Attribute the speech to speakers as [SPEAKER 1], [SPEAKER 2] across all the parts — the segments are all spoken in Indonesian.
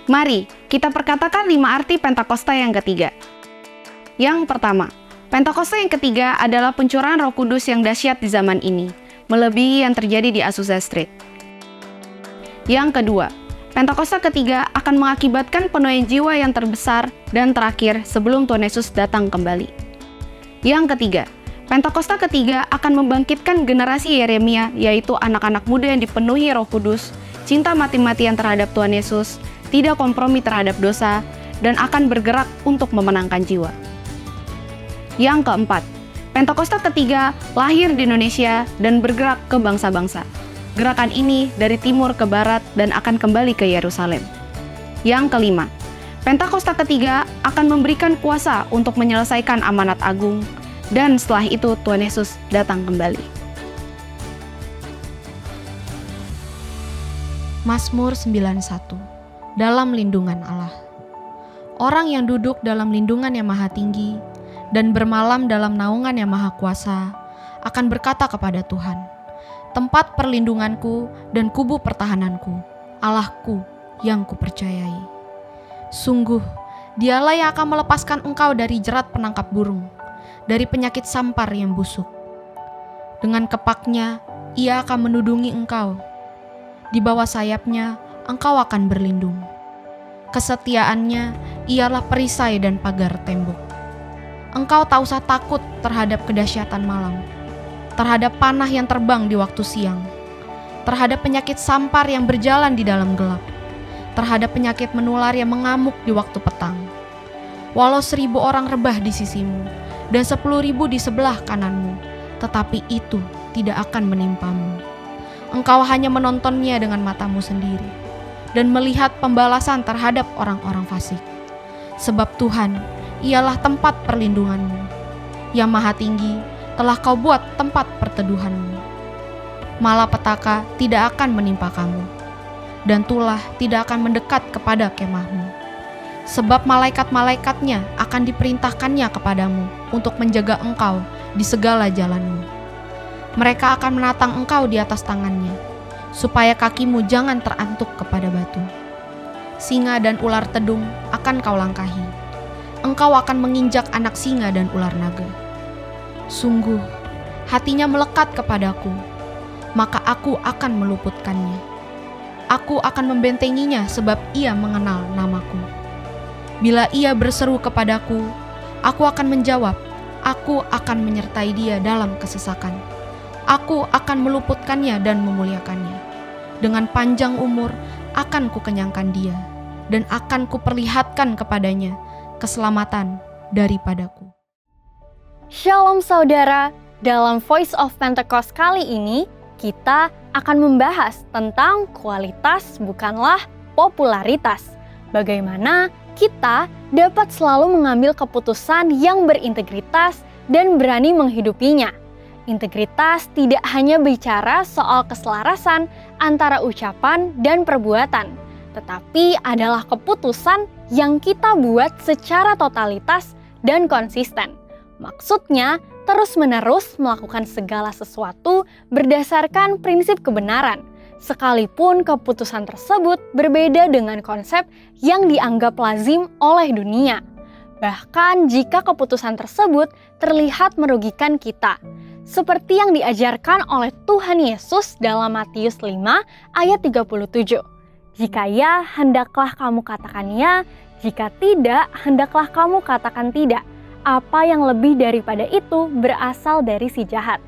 [SPEAKER 1] Mari kita perkatakan 5 arti Pentakosta yang ketiga. Yang pertama, Pentakosta yang ketiga adalah pencurahan Roh Kudus yang dahsyat di zaman ini, melebihi yang terjadi di Azusa Street. Yang kedua, Pentakosta ketiga akan mengakibatkan penuaian jiwa yang terbesar dan terakhir sebelum Tuhan Yesus datang kembali. Yang ketiga, Pentakosta ketiga akan membangkitkan generasi Yeremia, yaitu anak-anak muda yang dipenuhi Roh Kudus, cinta mati-matian terhadap Tuhan Yesus, tidak kompromi terhadap dosa, dan akan bergerak untuk memenangkan jiwa. Yang keempat, Pentakosta ketiga lahir di Indonesia dan bergerak ke bangsa-bangsa. Gerakan ini dari timur ke barat dan akan kembali ke Yerusalem. Yang kelima, Pentakosta ketiga akan memberikan kuasa untuk menyelesaikan amanat agung, dan setelah itu Tuhan Yesus datang kembali.
[SPEAKER 2] Mazmur 91. Dalam lindungan Allah. Orang yang duduk dalam lindungan yang maha tinggi dan bermalam dalam naungan yang maha kuasa akan berkata kepada Tuhan, tempat perlindunganku dan kubu pertahananku, Allahku yang kupercayai. Sungguh, dialah yang akan melepaskan engkau dari jerat penangkap burung, dari penyakit sampar yang busuk. Dengan kepaknya, ia akan menudungi engkau. Di bawah sayapnya, engkau akan berlindung. Kesetiaannya ialah perisai dan pagar tembok. Engkau tak usah takut terhadap kedahsyatan malam, terhadap panah yang terbang di waktu siang, terhadap penyakit sampar yang berjalan di dalam gelap, terhadap penyakit menular yang mengamuk di waktu petang. Walau 1.000 orang rebah di sisimu, dan 10.000 di sebelah kananmu, tetapi itu tidak akan menimpamu. Engkau hanya menontonnya dengan matamu sendiri, dan melihat pembalasan terhadap orang-orang fasik. Sebab Tuhan, ialah tempat perlindunganmu. Yang maha tinggi, telah kau buat tempat perteduhanmu. Malapetaka tidak akan menimpa kamu, dan tulah tidak akan mendekat kepada kemahmu. Sebab malaikat-malaikatnya akan diperintahkannya kepadamu untuk menjaga engkau di segala jalanmu. Mereka akan menatang engkau di atas tangannya, supaya kakimu jangan terantuk kepada batu. Singa dan ular tedung akan kau langkahi. Engkau akan menginjak anak singa dan ular naga. Sungguh, hatinya melekat kepadaku, maka aku akan meluputkannya. Aku akan membentenginya sebab ia mengenal namaku. Bila ia berseru kepadaku, aku akan menjawab. Aku akan menyertai dia dalam kesesakan. Aku akan meluputkannya dan memuliakannya. Dengan panjang umur akan kukenyangkan dia, dan akan kuperlihatkan kepadanya keselamatan daripadaku.
[SPEAKER 3] Shalom saudara, dalam Voice of Pentecost kali ini kita akan membahas tentang kualitas bukanlah popularitas. Bagaimana kita dapat selalu mengambil keputusan yang berintegritas dan berani menghidupinya. Integritas tidak hanya bicara soal keselarasan antara ucapan dan perbuatan, tetapi adalah keputusan yang kita buat secara totalitas dan konsisten. Maksudnya, terus-menerus melakukan segala sesuatu berdasarkan prinsip kebenaran, sekalipun keputusan tersebut berbeda dengan konsep yang dianggap lazim oleh dunia. Bahkan jika keputusan tersebut terlihat merugikan kita, seperti yang diajarkan oleh Tuhan Yesus dalam Matius 5 ayat 37. Jika ya, hendaklah kamu katakan ya, jika tidak, hendaklah kamu katakan tidak. Apa yang lebih daripada itu berasal dari si jahat.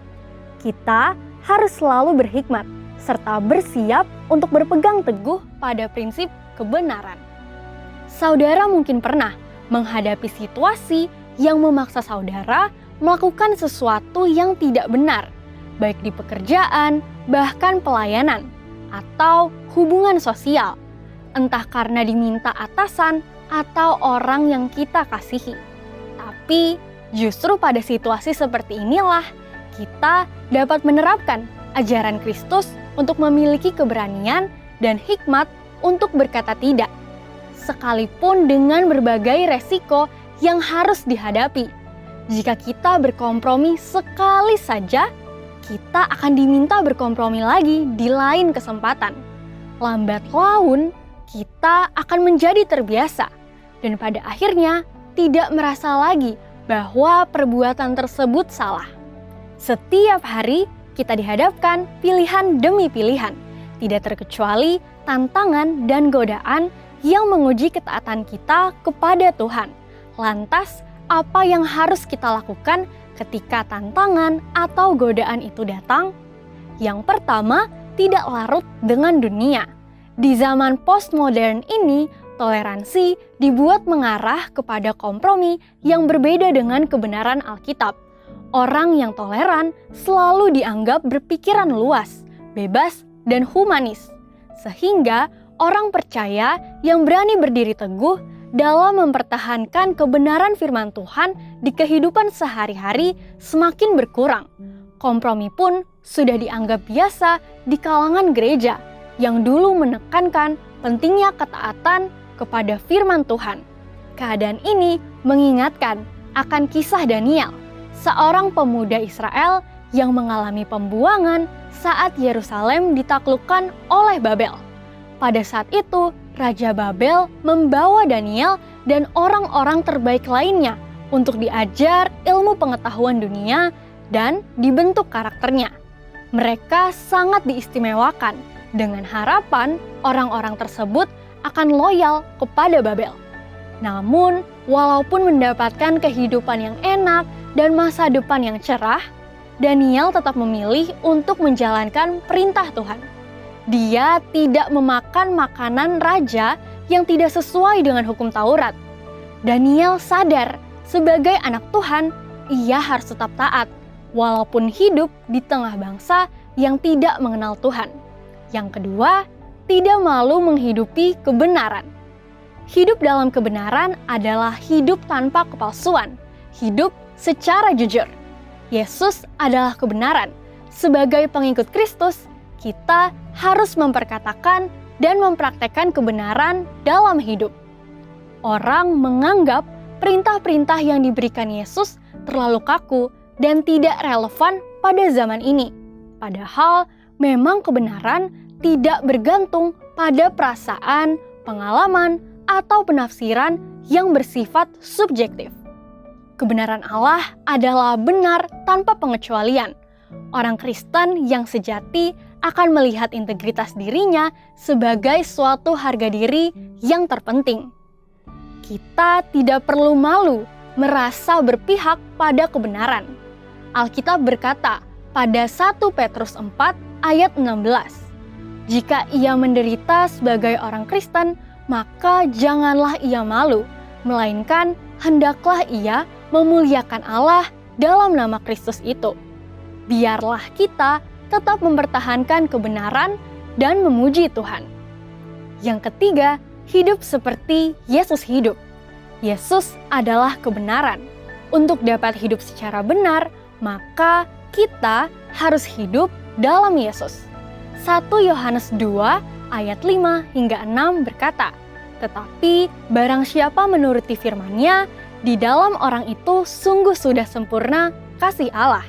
[SPEAKER 3] Kita harus selalu berhikmat, serta bersiap untuk berpegang teguh pada prinsip kebenaran. Saudara mungkin pernah menghadapi situasi yang memaksa saudara melakukan sesuatu yang tidak benar, baik di pekerjaan, bahkan pelayanan, atau hubungan sosial, entah karena diminta atasan atau orang yang kita kasihi. Tapi justru pada situasi seperti inilah kita dapat menerapkan ajaran Kristus untuk memiliki keberanian dan hikmat untuk berkata tidak, sekalipun dengan berbagai resiko yang harus dihadapi. Jika kita berkompromi sekali saja, kita akan diminta berkompromi lagi di lain kesempatan. Lambat laun, kita akan menjadi terbiasa dan pada akhirnya tidak merasa lagi bahwa perbuatan tersebut salah. Setiap hari kita dihadapkan pilihan demi pilihan, tidak terkecuali tantangan dan godaan yang menguji ketaatan kita kepada Tuhan. Lantas, apa yang harus kita lakukan ketika tantangan atau godaan itu datang? Yang pertama, tidak larut dengan dunia. Di zaman postmodern ini, toleransi dibuat mengarah kepada kompromi yang berbeda dengan kebenaran Alkitab. Orang yang toleran selalu dianggap berpikiran luas, bebas, dan humanis. Sehingga orang percaya yang berani berdiri teguh dalam mempertahankan kebenaran firman Tuhan di kehidupan sehari-hari semakin berkurang. Kompromi pun sudah dianggap biasa di kalangan gereja yang dulu menekankan pentingnya ketaatan kepada firman Tuhan. Keadaan ini mengingatkan akan kisah Daniel, seorang pemuda Israel yang mengalami pembuangan saat Yerusalem ditaklukkan oleh Babel. Pada saat itu, Raja Babel membawa Daniel dan orang-orang terbaik lainnya untuk diajar ilmu pengetahuan dunia dan dibentuk karakternya. Mereka sangat diistimewakan dengan harapan orang-orang tersebut akan loyal kepada Babel. Namun, walaupun mendapatkan kehidupan yang enak dan masa depan yang cerah, Daniel tetap memilih untuk menjalankan perintah Tuhan. Dia tidak memakan makanan raja yang tidak sesuai dengan hukum Taurat. Daniel sadar sebagai anak Tuhan, ia harus tetap taat, walaupun hidup di tengah bangsa yang tidak mengenal Tuhan. Yang kedua, tidak malu menghidupi kebenaran. Hidup dalam kebenaran adalah hidup tanpa kepalsuan, hidup secara jujur. Yesus adalah kebenaran. Sebagai pengikut Kristus, kita harus memperkatakan dan mempraktekkan kebenaran dalam hidup. Orang menganggap perintah-perintah yang diberikan Yesus terlalu kaku dan tidak relevan pada zaman ini. Padahal memang kebenaran tidak bergantung pada perasaan, pengalaman, atau penafsiran yang bersifat subjektif. Kebenaran Allah adalah benar tanpa pengecualian. Orang Kristen yang sejati akan melihat integritas dirinya sebagai suatu harga diri yang terpenting. Kita tidak perlu malu merasa berpihak pada kebenaran. Alkitab berkata pada 1 Petrus 4 ayat 16, "Jika ia menderita sebagai orang Kristen, maka janganlah ia malu, melainkan hendaklah ia memuliakan Allah dalam nama Kristus itu." Biarlah kita tetap mempertahankan kebenaran dan memuji Tuhan. Yang ketiga, hidup seperti Yesus hidup. Yesus adalah kebenaran. Untuk dapat hidup secara benar, maka kita harus hidup dalam Yesus. 1 Yohanes 2 ayat 5 hingga 6 berkata, "Tetapi barang siapa menuruti firman-Nya, di dalam orang itu sungguh sudah sempurna kasih Allah.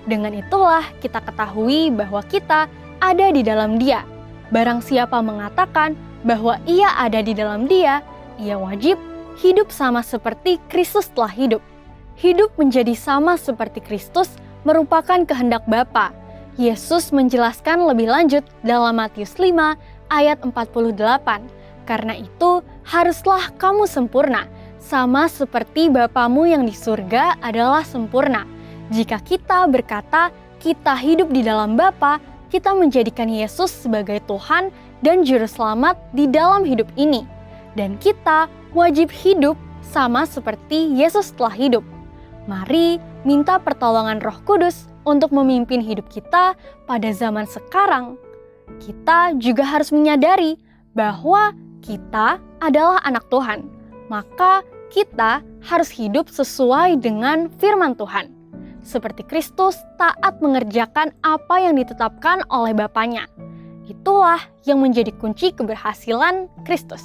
[SPEAKER 3] Dengan itulah kita ketahui bahwa kita ada di dalam Dia. Barang siapa mengatakan bahwa ia ada di dalam Dia, ia wajib hidup sama seperti Kristus telah hidup." Hidup menjadi sama seperti Kristus merupakan kehendak Bapa. Yesus menjelaskan lebih lanjut dalam Matius 5 ayat 48. "Karena itu, haruslah kamu sempurna, sama seperti Bapamu yang di surga adalah sempurna." Jika kita berkata kita hidup di dalam Bapa, kita menjadikan Yesus sebagai Tuhan dan Juru Selamat di dalam hidup ini. Dan kita wajib hidup sama seperti Yesus telah hidup. Mari minta pertolongan Roh Kudus untuk memimpin hidup kita pada zaman sekarang. Kita juga harus menyadari bahwa kita adalah anak Tuhan. Maka kita harus hidup sesuai dengan firman Tuhan. Seperti Kristus taat mengerjakan apa yang ditetapkan oleh Bapanya. Itulah yang menjadi kunci keberhasilan Kristus.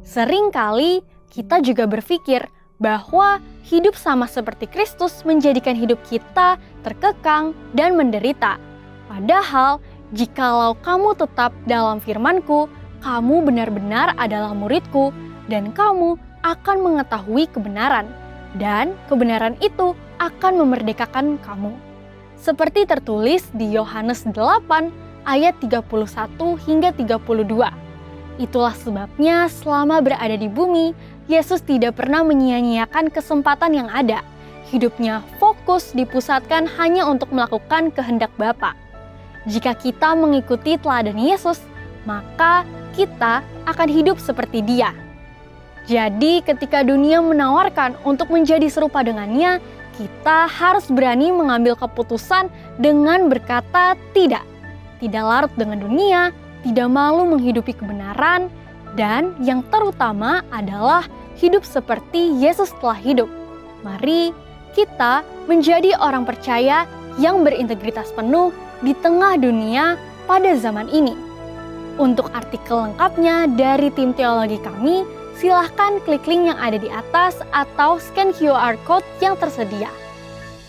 [SPEAKER 3] Seringkali kita juga berpikir bahwa hidup sama seperti Kristus menjadikan hidup kita terkekang dan menderita. Padahal, jikalau kamu tetap dalam firman-Ku, kamu benar-benar adalah muridku dan kamu akan mengetahui kebenaran, dan kebenaran itu akan memerdekakan kamu. Seperti tertulis di Yohanes 8 ayat 31 hingga 32. Itulah sebabnya selama berada di bumi, Yesus tidak pernah menyia-nyiakan kesempatan yang ada. Hidupnya fokus dipusatkan hanya untuk melakukan kehendak Bapa. Jika kita mengikuti teladan Yesus, maka kita akan hidup seperti Dia. Jadi ketika dunia menawarkan untuk menjadi serupa dengannya, kita harus berani mengambil keputusan dengan berkata tidak. Tidak larut dengan dunia, tidak malu menghidupi kebenaran, dan yang terutama adalah hidup seperti Yesus telah hidup. Mari kita menjadi orang percaya yang berintegritas penuh di tengah dunia pada zaman ini. Untuk artikel lengkapnya dari tim teologi kami, silahkan klik link yang ada di atas atau scan QR Code yang tersedia.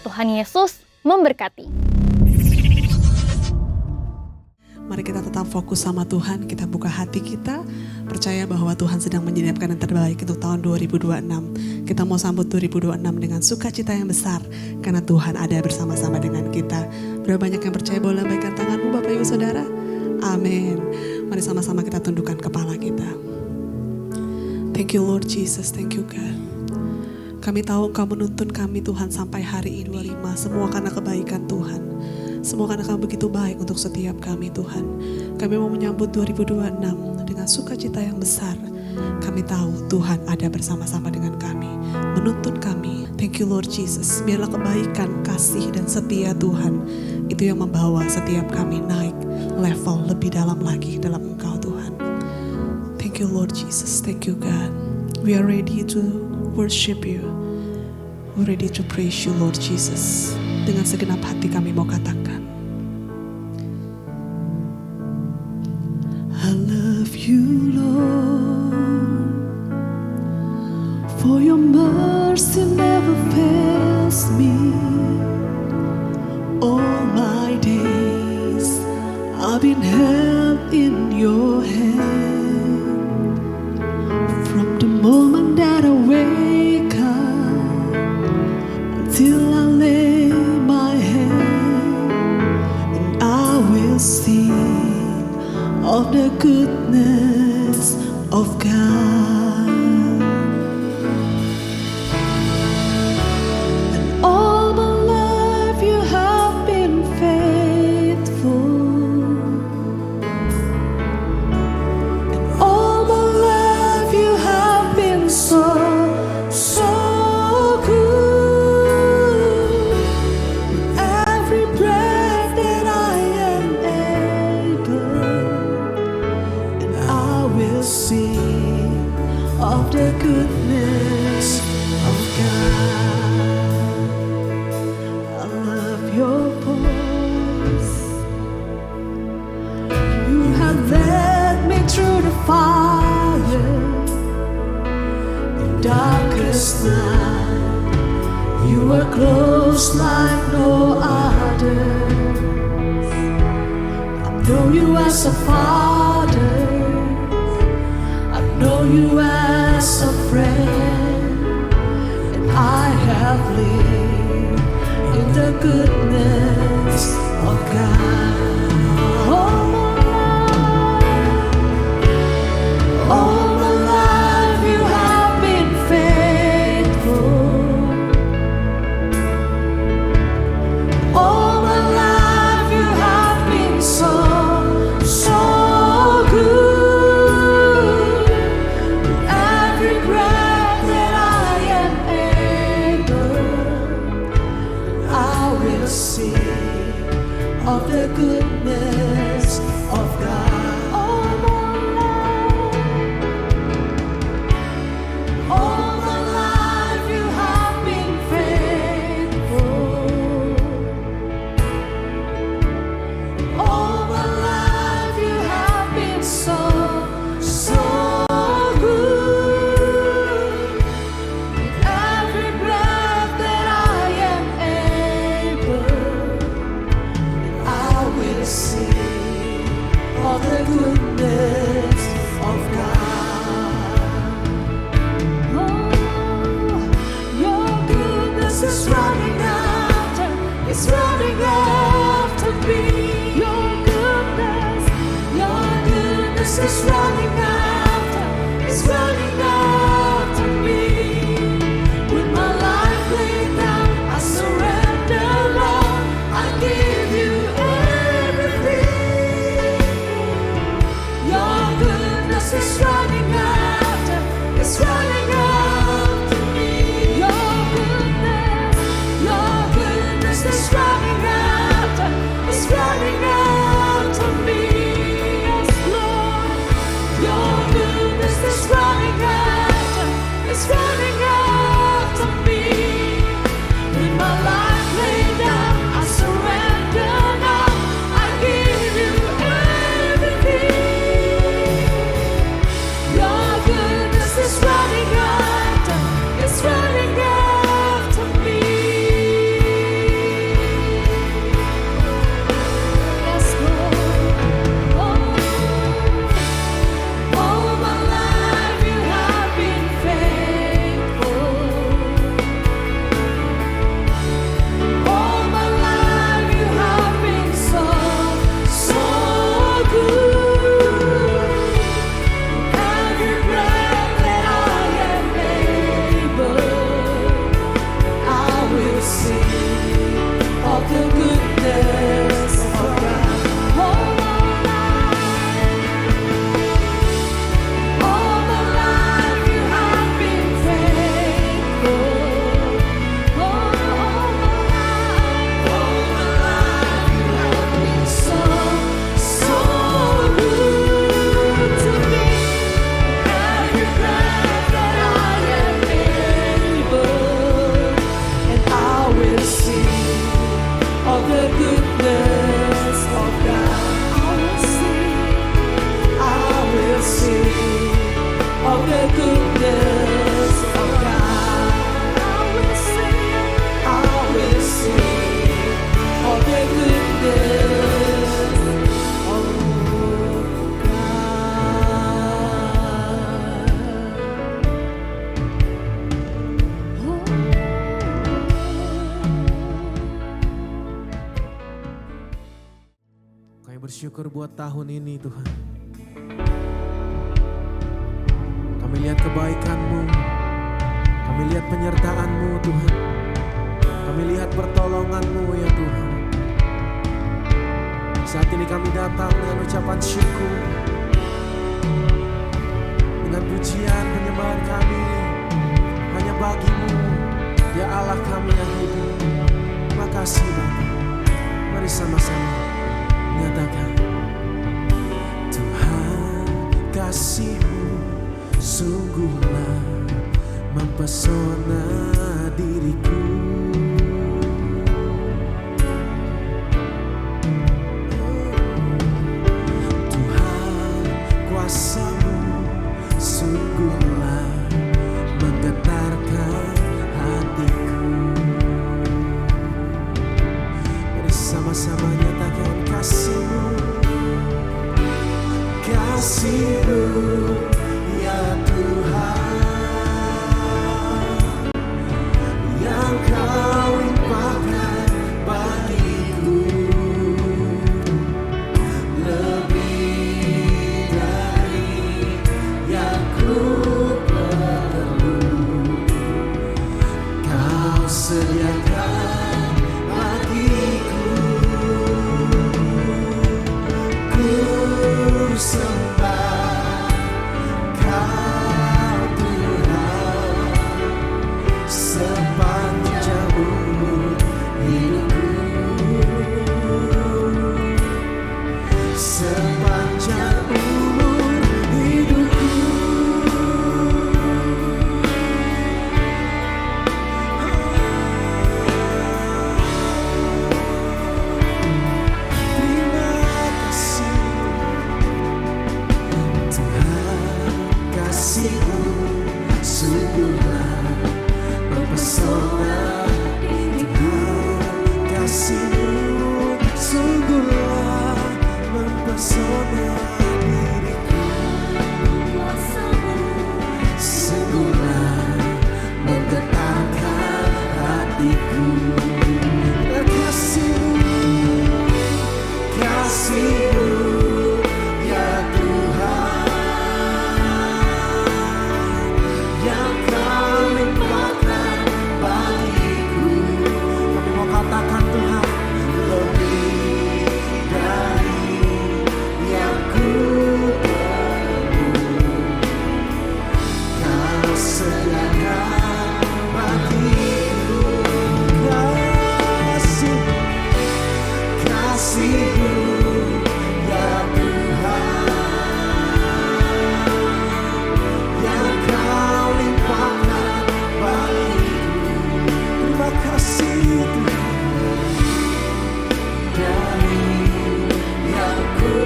[SPEAKER 3] Tuhan Yesus memberkati.
[SPEAKER 4] Mari kita tetap fokus sama Tuhan, kita buka hati kita, percaya bahwa Tuhan sedang menyiapkan yang terbaik untuk tahun 2026. Kita mau sambut 2026 dengan sukacita yang besar, karena Tuhan ada bersama-sama dengan kita. Berapa banyak yang percaya, boleh lambaikan tanganmu Bapak Ibu Saudara? Amin. Mari sama-sama kita tundukkan kepala kita. Thank you Lord Jesus, thank you God. Kami tahu Engkau menuntun kami Tuhan sampai hari ini 25, semua karena kebaikan Tuhan. Semua karena Kau begitu baik untuk setiap kami Tuhan. Kami mau menyambut 2026 dengan sukacita yang besar. Kami tahu Tuhan ada bersama-sama dengan kami, menuntun kami. Thank you Lord Jesus. Biarlah kebaikan, kasih dan setia Tuhan itu yang membawa setiap kami naik level lebih dalam lagi dalam Engkau Tuhan. Thank you Lord Jesus. Thank you God. We are ready to worship you. We're ready to praise you Lord Jesus. Dengan segenap hati kami mau katakan, I love you Lord, for your mercy never fails me. All my days I've been held in your hand. From the moment that I wake up until I lay my head, and I will sing of the goodness of God. And all my life you have been faithful. And all my life you have been so good. Every breath that I am able, and I will sing of the goodness of God. I love your voice. You have led me through the fire, the darkest night. You were close like no other. I know you as a father. I know you as a friend. And I have lived in the goodness of God. All my life you have been faithful. All my life you have been so good. Every breath that I am able, I will sing of the goodness
[SPEAKER 5] of the goodness of God. I will sing of the goodness of
[SPEAKER 6] Kami bersyukur buat tahun ini Tuhan. Kami lihat kebaikan-Mu, kami lihat penyertaan-Mu Tuhan. Kami lihat pertolongan-Mu ya Tuhan. Saat ini kami datang dengan ucapan syukur, dengan pujian penyembahan kami hanya bagi-Mu ya Allah kami yang hidup. Terima kasih Bapa. Mari sama-sama nyatakan, Tuhan kasih-Mu sungguhlah mempesona diriku. Tuhan kuasa-Mu sungguhlah menggetarkan hatiku. Mari sama-sama nyatakan kasih-Mu, kasih-Mu ya Tuhan, yang Kau limpahkan bagiku, lebih dari yang ku perlu. Kau sediakan bagiku. Ku sembah Kau Tuhan sepanjang umur hidupku, sepanjang umur hidupku. Terima kasih Tuhan, kasih-Mu sungguhlah mempesona. Tuhan, kasih-Mu sungguhlah mempesona diriku. Sungguhlah menggetarkan hatiku. Kasih-Mu, kasih-Mu ya Tuhan, yang Kau limpahkan bagiku. Kami mau katakan Tuhan, lebih dari yang ku perlu. Kau sediakan bagiku. Kasih-Mu ya Tuhan, yang Kau limpahkan bagiku. Terima kasih Tuhan, dari yang ku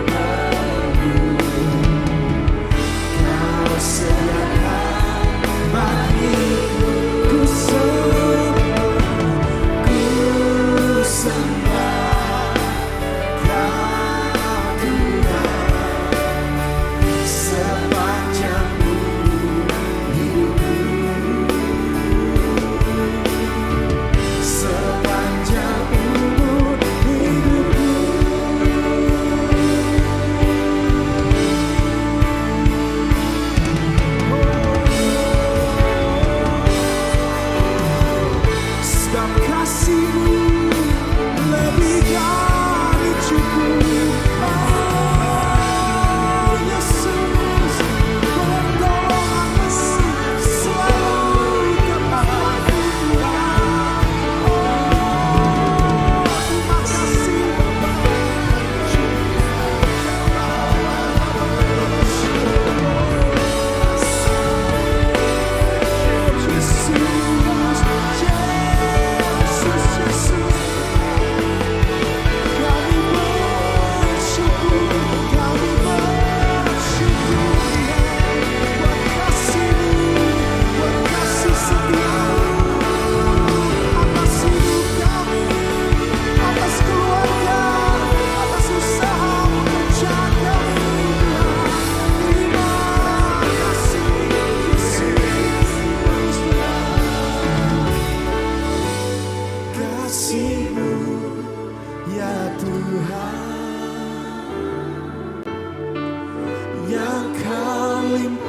[SPEAKER 6] perlu. Kau sediakan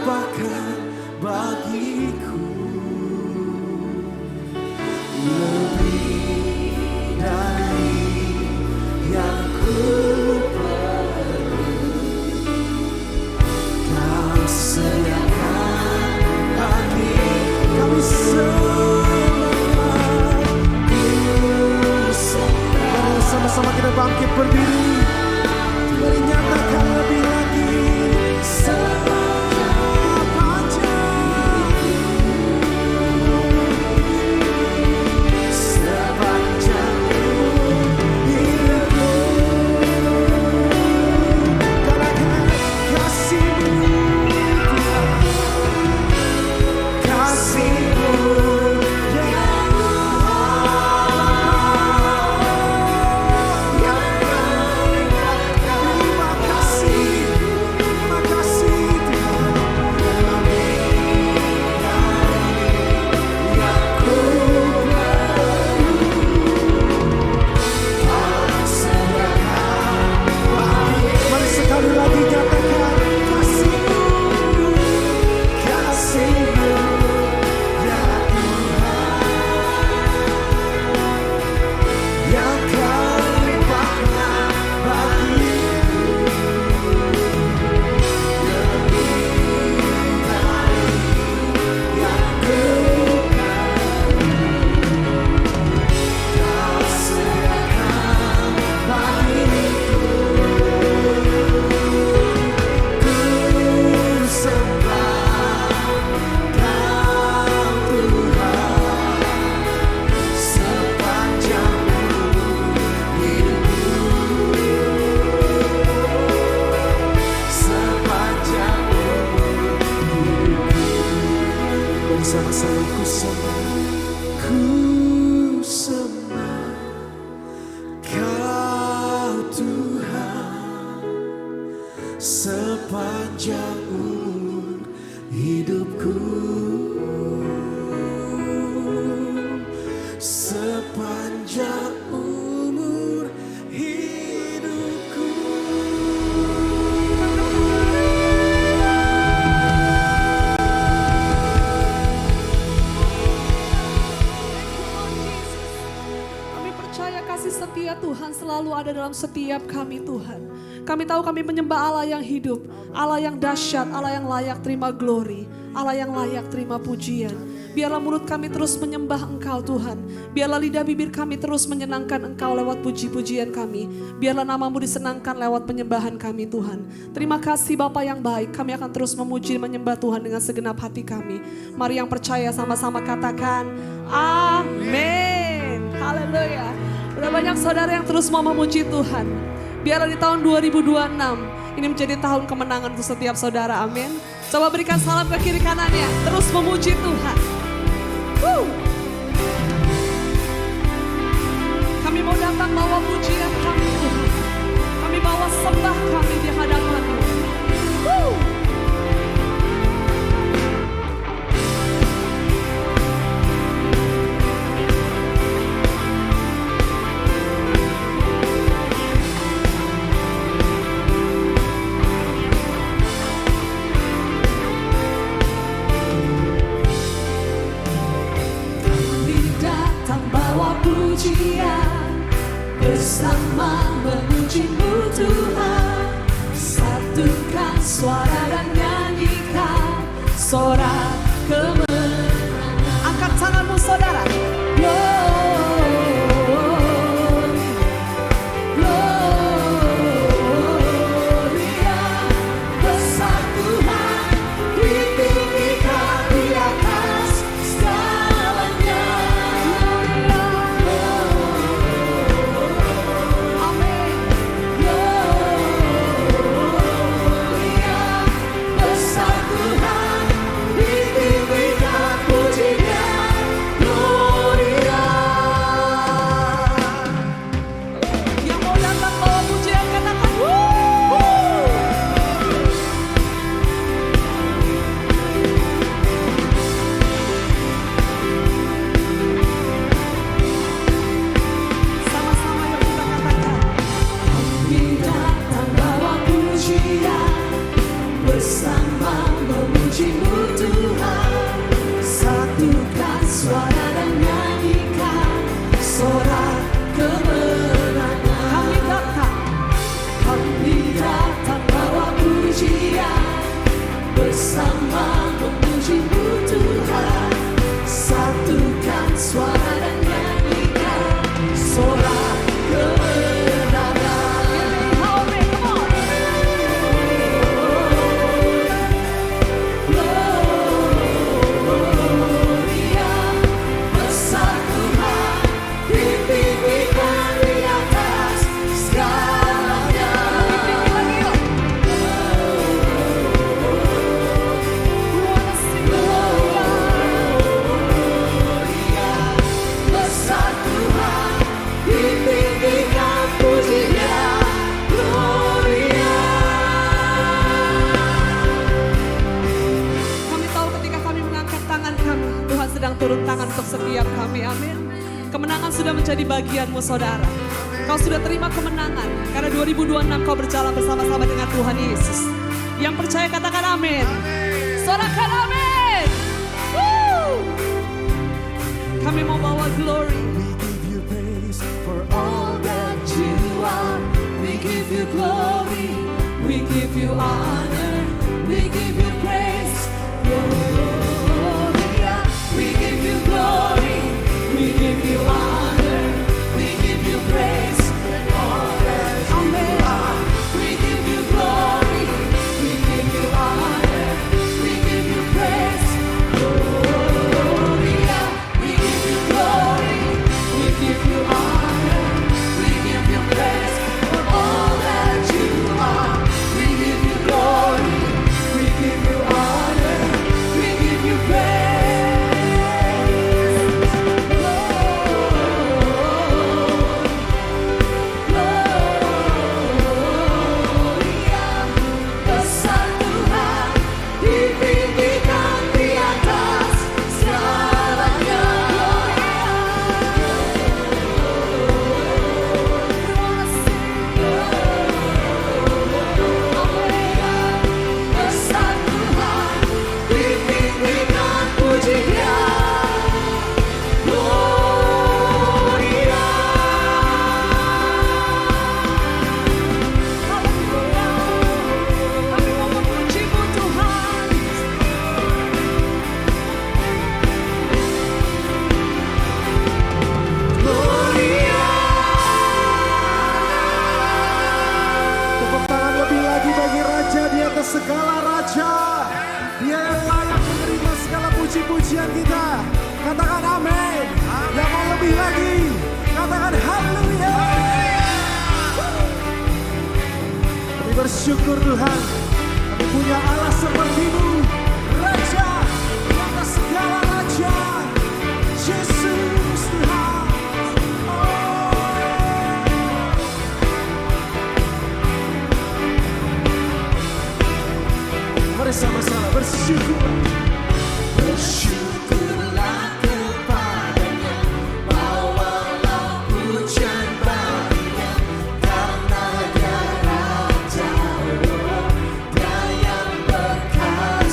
[SPEAKER 6] limpahkan bagiku lebih dari yang ku perlu. Kau sediakan bagi kami semua. Mari sama-sama kita bangkit berdiri. Mari nyatakan lebih lagi. Sama-sama ku sembah Kau Tuhan sepanjang umur hidupku, sepanjang umur hidupku.
[SPEAKER 4] Kasih setia Tuhan selalu ada dalam setiap kami Tuhan. Kami tahu kami menyembah Allah yang hidup, Allah yang dahsyat, Allah yang layak terima glory, Allah yang layak terima pujian. Biarlah mulut kami terus menyembah Engkau Tuhan. Biarlah lidah bibir kami terus menyenangkan Engkau lewat puji-pujian kami. Biarlah namamu disenangkan lewat penyembahan kami Tuhan. Terima kasih Bapa yang baik. Kami akan terus memuji menyembah Tuhan dengan segenap hati kami. Mari yang percaya sama-sama katakan amin. Haleluya. Udah banyak saudara yang terus mau memuji Tuhan. Biarlah di tahun 2026 ini menjadi tahun kemenangan untuk setiap saudara. Amin. Coba berikan salam ke kiri kanannya. Terus memuji Tuhan. Kami mau datang bawa pujian kami Tuhan. Kami bawa sembah kami di hadapan-Mu. Pujian bersama memuji-Mu Tuhan, satukan suara dan nyanyikan sorak kemenangan. Angkat tanganmu saudara. Gloria, besar Tuhan, ditinggikan di atas segalanya. Besar Tuhan, ditinggikan
[SPEAKER 5] memujimu Tuhan. Satukan suara dan nyanyikan sorak kemenangan. Kami datang bawa pujian bersama memujimu Tuhan. Satukan suara dan nyanyikan sorak kemenangan. Gloria besar Tuhan, ditinggikan di atas segalanya. Gloria besar Tuhan, ditinggikan pujian. Gloria.
[SPEAKER 4] Kami tahu ketika kami mengangkat tangan kami, Tuhan sedang turun tangan untuk setiap kami. Amin. Kemenangan sudah menjadi bagianmu saudara. Kau sudah terima kemenangan karena 2026 kau berjalan bersama-sama dengan Tuhan Yesus. Yang percaya katakan amin. Sorakan amin. Woo! Kami mau bawa glory.
[SPEAKER 6] We give you praise for
[SPEAKER 5] All that you are, we give you glory, we give you honor, we give you praise. Gloria, we give you glory, we give you honor, we give you praise. All that you are, we give you glory, we give you honor, we give you praise. Gloria, we give you glory, we give you honor, we give you praise. For all that you are, we give you glory, we give you honor, we give you praise. Gloria, besar Tuhan, ditinggikan di atas segalanya. Besar Tuhan, ditinggikan pujian. Gloria. Haleluya. Kami mau memujimu Tuhan. Gloria.
[SPEAKER 6] Tepuk tangan lebih lagi bagi Raja di atas segala raja. Dia yang layak menerima segala puji-pujian kita. Katakan amin. Yang mau lebih lagi, katakan haleluya. Kami bersyukur Tuhan, kami punya Allah seperti-Mu, Raja di atas segala raja. Yesus Tuhan. Mari sama-sama bersyukur.
[SPEAKER 5] Bersyukurlah kepadanya, bawalah pujian baginya, karena dia Raja, dia yang berkasa.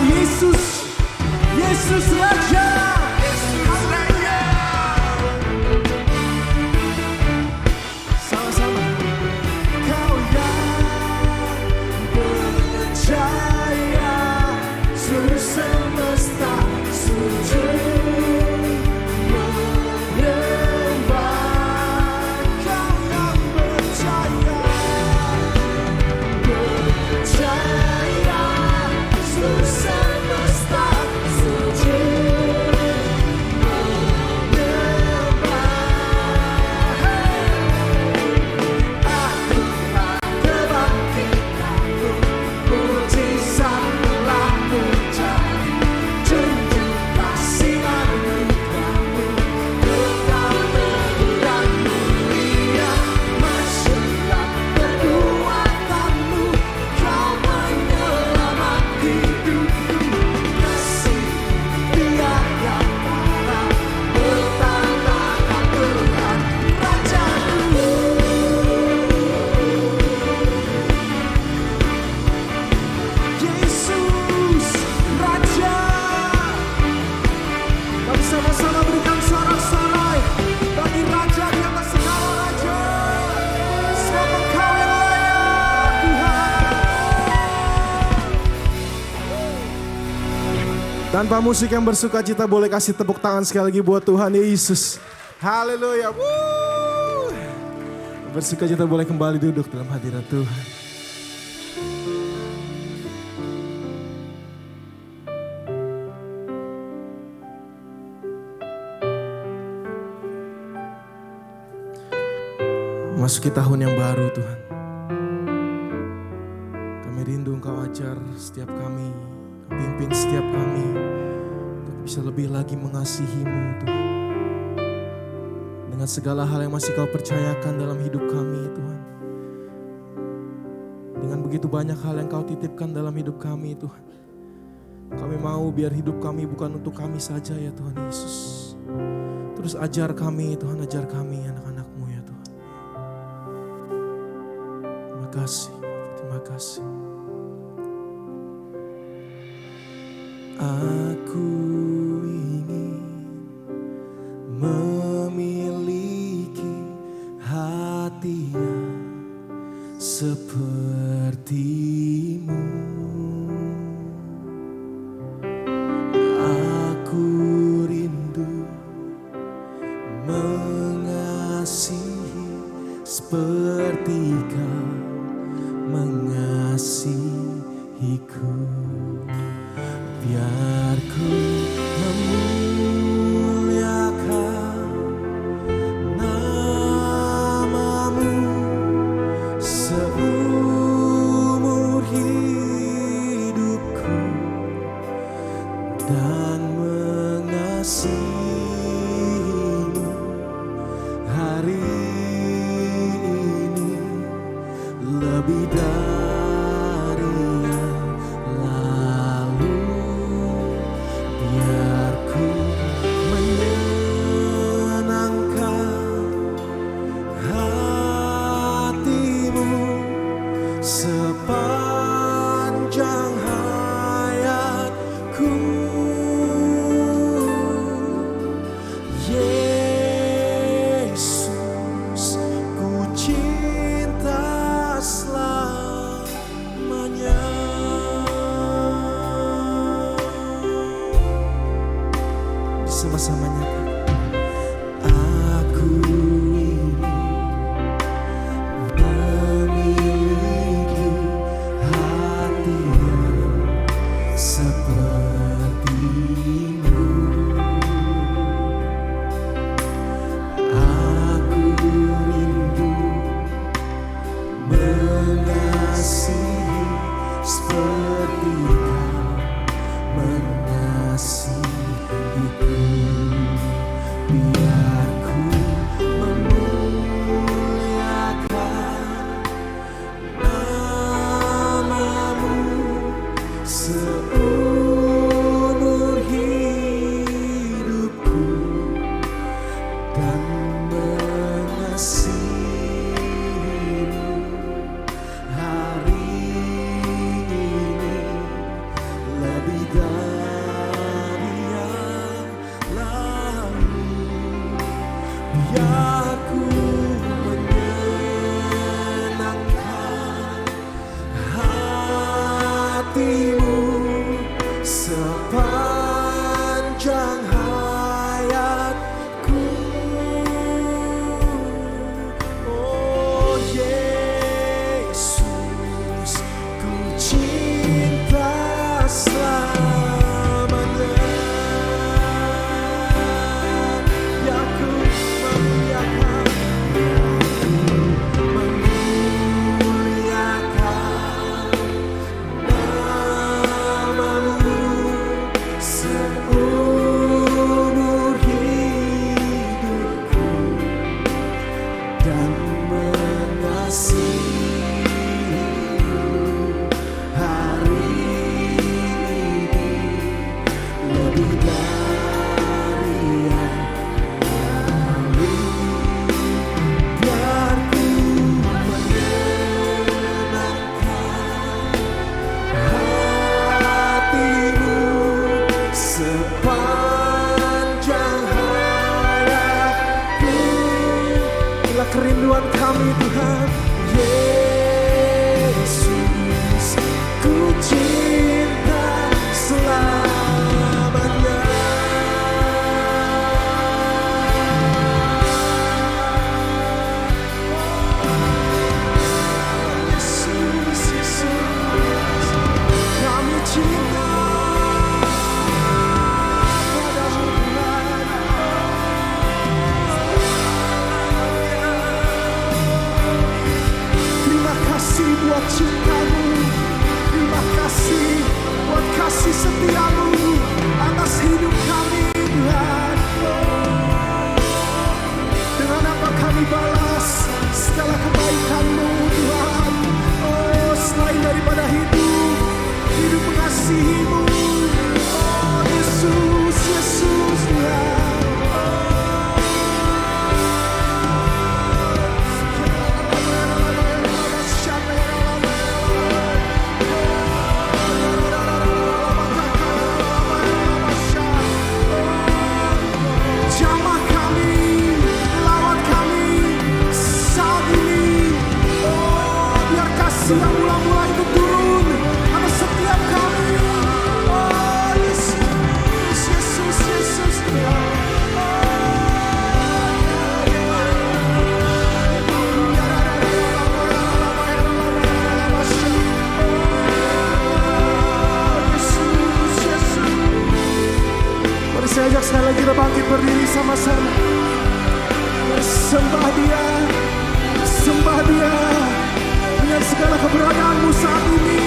[SPEAKER 6] Tuhan Yesus. Yesus Raja. Sama-sama. Kau yang percaya, seluruh semesta sujud menyembah. Kau yang percaya, seluruh semesta sujud menyembah. Aku kebangkitanmu, mujizat telah terjadi. Junjung kasih anugerahmu, kekal dan mulia. Masyarakat kekuatanmu, kau menyelamat hidupku. Kasih tiada tara, bertambahkan Tuhan Rajaku. Yesus Raja. Mari sama-sama berikan sorak-sorai bagi Raja di atas segala raja. Sebab Engkau yang layak, Tuhan. Tanpa musik yang bersuka cita, boleh kasih tepuk tangan sekali lagi buat Tuhan Yesus. Haleluya. Bersuka cita boleh kembali duduk dalam hadirat Tuhan. Masuki tahun yang baru, Tuhan. Kami rindu Engkau ajar setiap kami, pimpin setiap kami untuk bisa lebih lagi mengasihi-Mu, Tuhan. Dengan segala hal yang masih Kau percayakan dalam hidup kami, Tuhan. Dengan begitu banyak hal yang Kau titipkan dalam hidup kami, Tuhan. Kami mau biar hidup kami bukan untuk kami saja, ya Tuhan Yesus. Terus ajar kami, Tuhan, ajar kami anak-anak-Mu, ya Tuhan. Terima kasih, terima kasih. Aku ingin memiliki hati yang seperti-Mu. Aku rindu mengasihi seperti Kau mengasihiku. Biar ku memuliakan nama-Mu seumur hidupku dan mengasihi-Mu hari ini lebih dari yang lalu. Biar ku menyenangkan hati-Mu sepanjang hayatku. Yesus, ku cinta selamanya. Bersama-sama nyatakan, aku ingin memiliki hati yang seperti-Mu. Aku rindu mengasihi seperti Kau mengasihiku. sepanjang hayatku. Oh Yesus, ku cinta selamanya. Ya ku memuliakan, namamu seumur hidupku, dan mengasihimu hari ini lebih dari yang lalu. Biar ku menyenangkan hatimu sepanjang hayatku. Inilah kerinduan kami Tuhan. Yesus, ku cinta selamanya. Yesus, Yesus, kami cinta padamu Tuhan. Terima kasih buat cintamu, terima kasih buat kasih setiamu atas hidup kami Tuhan. Dengan apa kami balas segala kebaikan-Mu Tuhan? Oh, selain daripada hidup mengasihi-Mu. Oh Yesus, Yesus Tuhan. Jamah kami, lawat kami saat ini. Oh, biar kasih yang mula-mula itu turun atas setiap kami. Oh Yesus, Yesus, Yesus Tuhan. Yesus, Yesus. Mari saya ajak sekali lagi kita bangkit berdiri sama-sama. Sembah Dia, sembah Dia dengan segala keberadaanmu saat ini.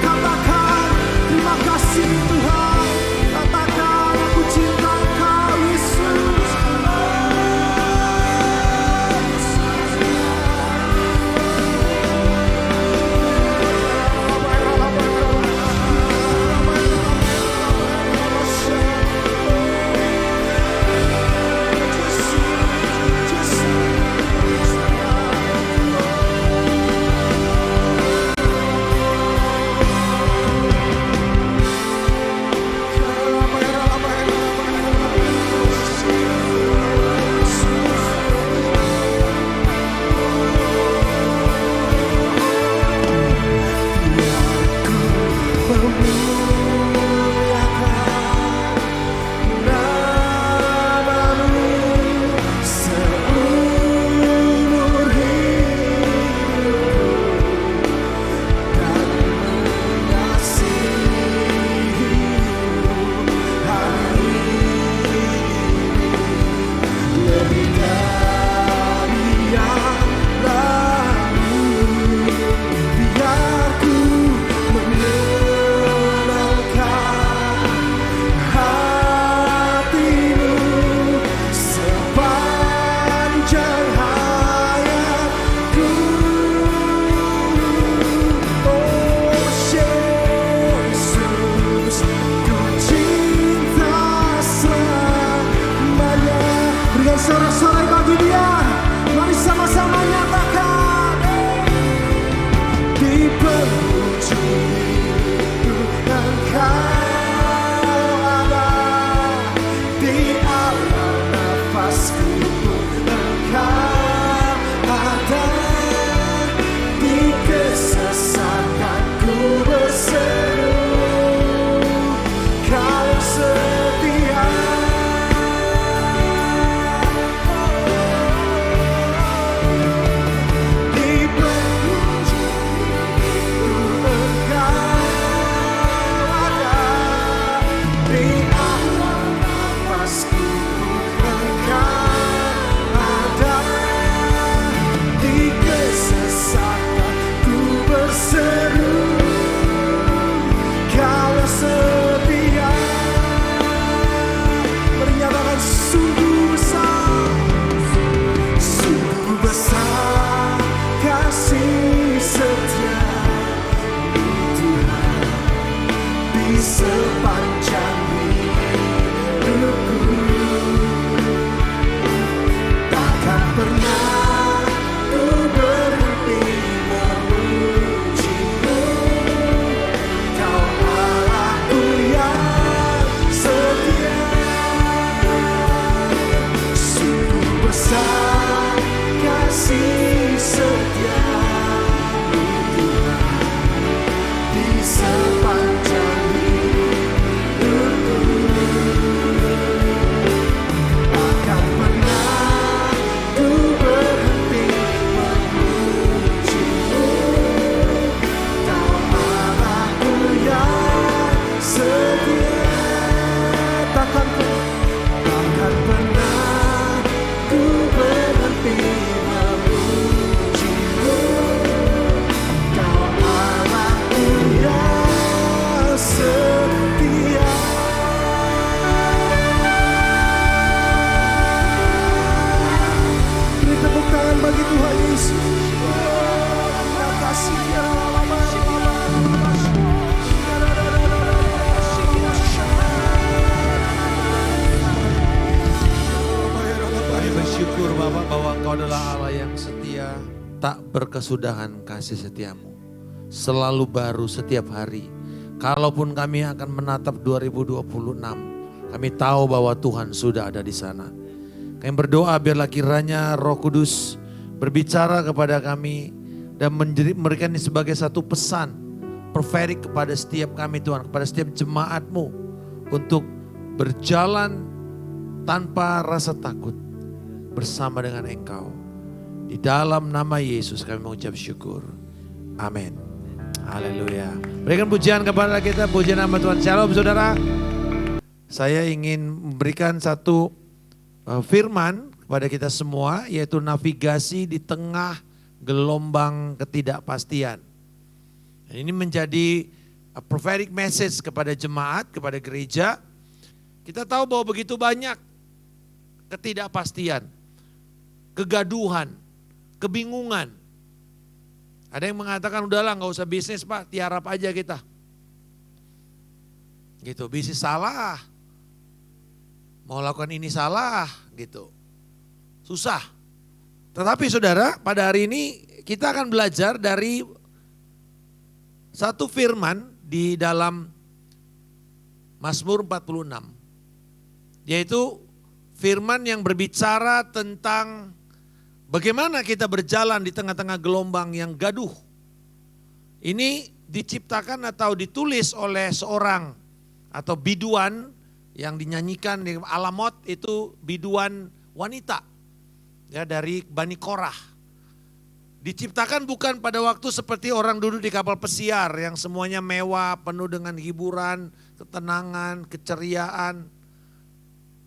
[SPEAKER 6] Katakan terima kasih Tuhan. Katakan aku cinta Engkau Yesus.
[SPEAKER 7] adalah Allah yang setia, tak berkesudahan kasih setiamu. Selalu baru setiap hari. Kalaupun kami akan menatap 2026, kami tahu bahwa Tuhan sudah ada di sana. Kami berdoa biarlah kiranya Roh Kudus berbicara kepada kami dan memberikan ini sebagai satu pesan prophetic kepada setiap kami Tuhan, kepada setiap jemaat-Mu untuk berjalan tanpa rasa takut bersama dengan Engkau. Di dalam nama Yesus kami mengucap syukur. Amin. Haleluya. Berikan pujian kepada kita, pujian nama Tuhan. Shalom saudara. Saya ingin memberikan satu firman kepada kita semua, yaitu navigasi di tengah gelombang ketidakpastian. Ini menjadi prophetic message kepada jemaat, kepada gereja. Kita tahu bahwa begitu banyak ketidakpastian, kegaduhan, kebingungan. Ada yang mengatakan udahlah nggak usah bisnis Pak, tiarap aja kita. Gitu, bisnis salah. Mau lakukan ini salah gitu. Susah. Tetapi saudara, pada hari ini kita akan belajar dari satu firman di dalam Mazmur 46. Yaitu firman yang berbicara tentang bagaimana kita berjalan di tengah-tengah gelombang yang gaduh. Ini diciptakan atau ditulis oleh seorang atau biduan yang dinyanyikan di Alamot, itu biduan wanita ya dari Bani Korah. Diciptakan bukan pada waktu seperti orang duduk di kapal pesiar yang semuanya mewah, penuh dengan hiburan, ketenangan, keceriaan.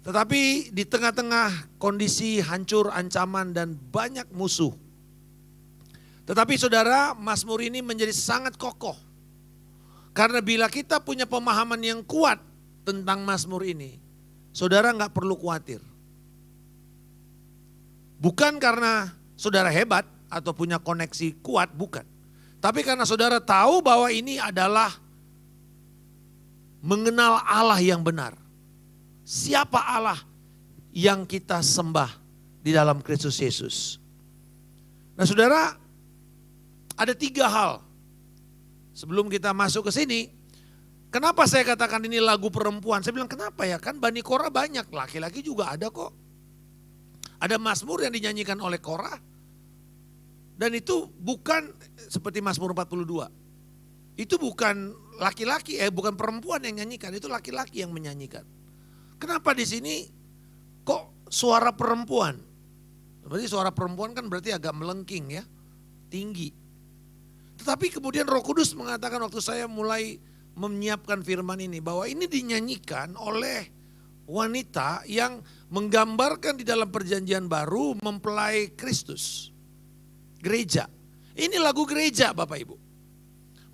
[SPEAKER 7] Tetapi di tengah-tengah kondisi hancur, ancaman dan banyak musuh. Tetapi saudara, Mazmur ini menjadi sangat kokoh. Karena bila kita punya pemahaman yang kuat tentang Mazmur ini, saudara nggak perlu khawatir. Bukan karena saudara hebat atau punya koneksi kuat, bukan. Tapi karena saudara tahu bahwa ini adalah mengenal Allah yang benar. Siapa Allah yang kita sembah di dalam Kristus Yesus. Nah saudara, ada 3 hal. Sebelum kita masuk ke sini, kenapa saya katakan ini lagu perempuan? Saya bilang kenapa ya, kan Bani Korah banyak, laki-laki juga ada kok. Ada Mazmur yang dinyanyikan oleh Korah. Dan itu bukan seperti Mazmur 42. Itu bukan laki-laki, bukan perempuan yang nyanyikan, itu laki-laki yang menyanyikan. Kenapa di sini kok suara perempuan? Berarti suara perempuan kan berarti agak melengking ya, tinggi. Tetapi kemudian Roh Kudus mengatakan waktu saya mulai menyiapkan firman ini, bahwa ini dinyanyikan oleh wanita yang menggambarkan di dalam perjanjian baru mempelai Kristus. Gereja. Ini lagu gereja Bapak Ibu.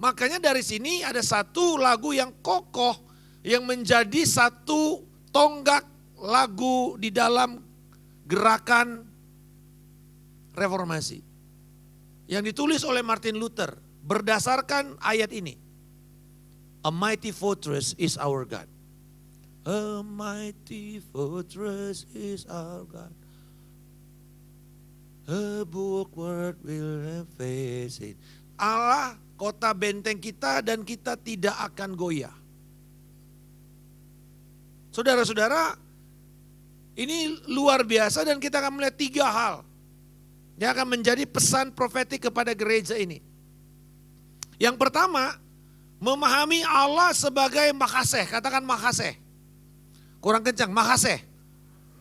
[SPEAKER 7] Makanya dari sini ada satu lagu yang kokoh yang menjadi satu tonggak lagu di dalam gerakan reformasi. Yang ditulis oleh Martin Luther berdasarkan ayat ini. A mighty fortress is our God. A mighty fortress is our God. A bulwark will never face it. Allah kota benteng kita dan kita tidak akan goyah. Saudara-saudara, ini luar biasa dan kita akan melihat 3 hal yang akan menjadi pesan profetik kepada gereja ini. Yang pertama, memahami Allah sebagai makasih. Katakan makasih. Kurang kencang, makasih.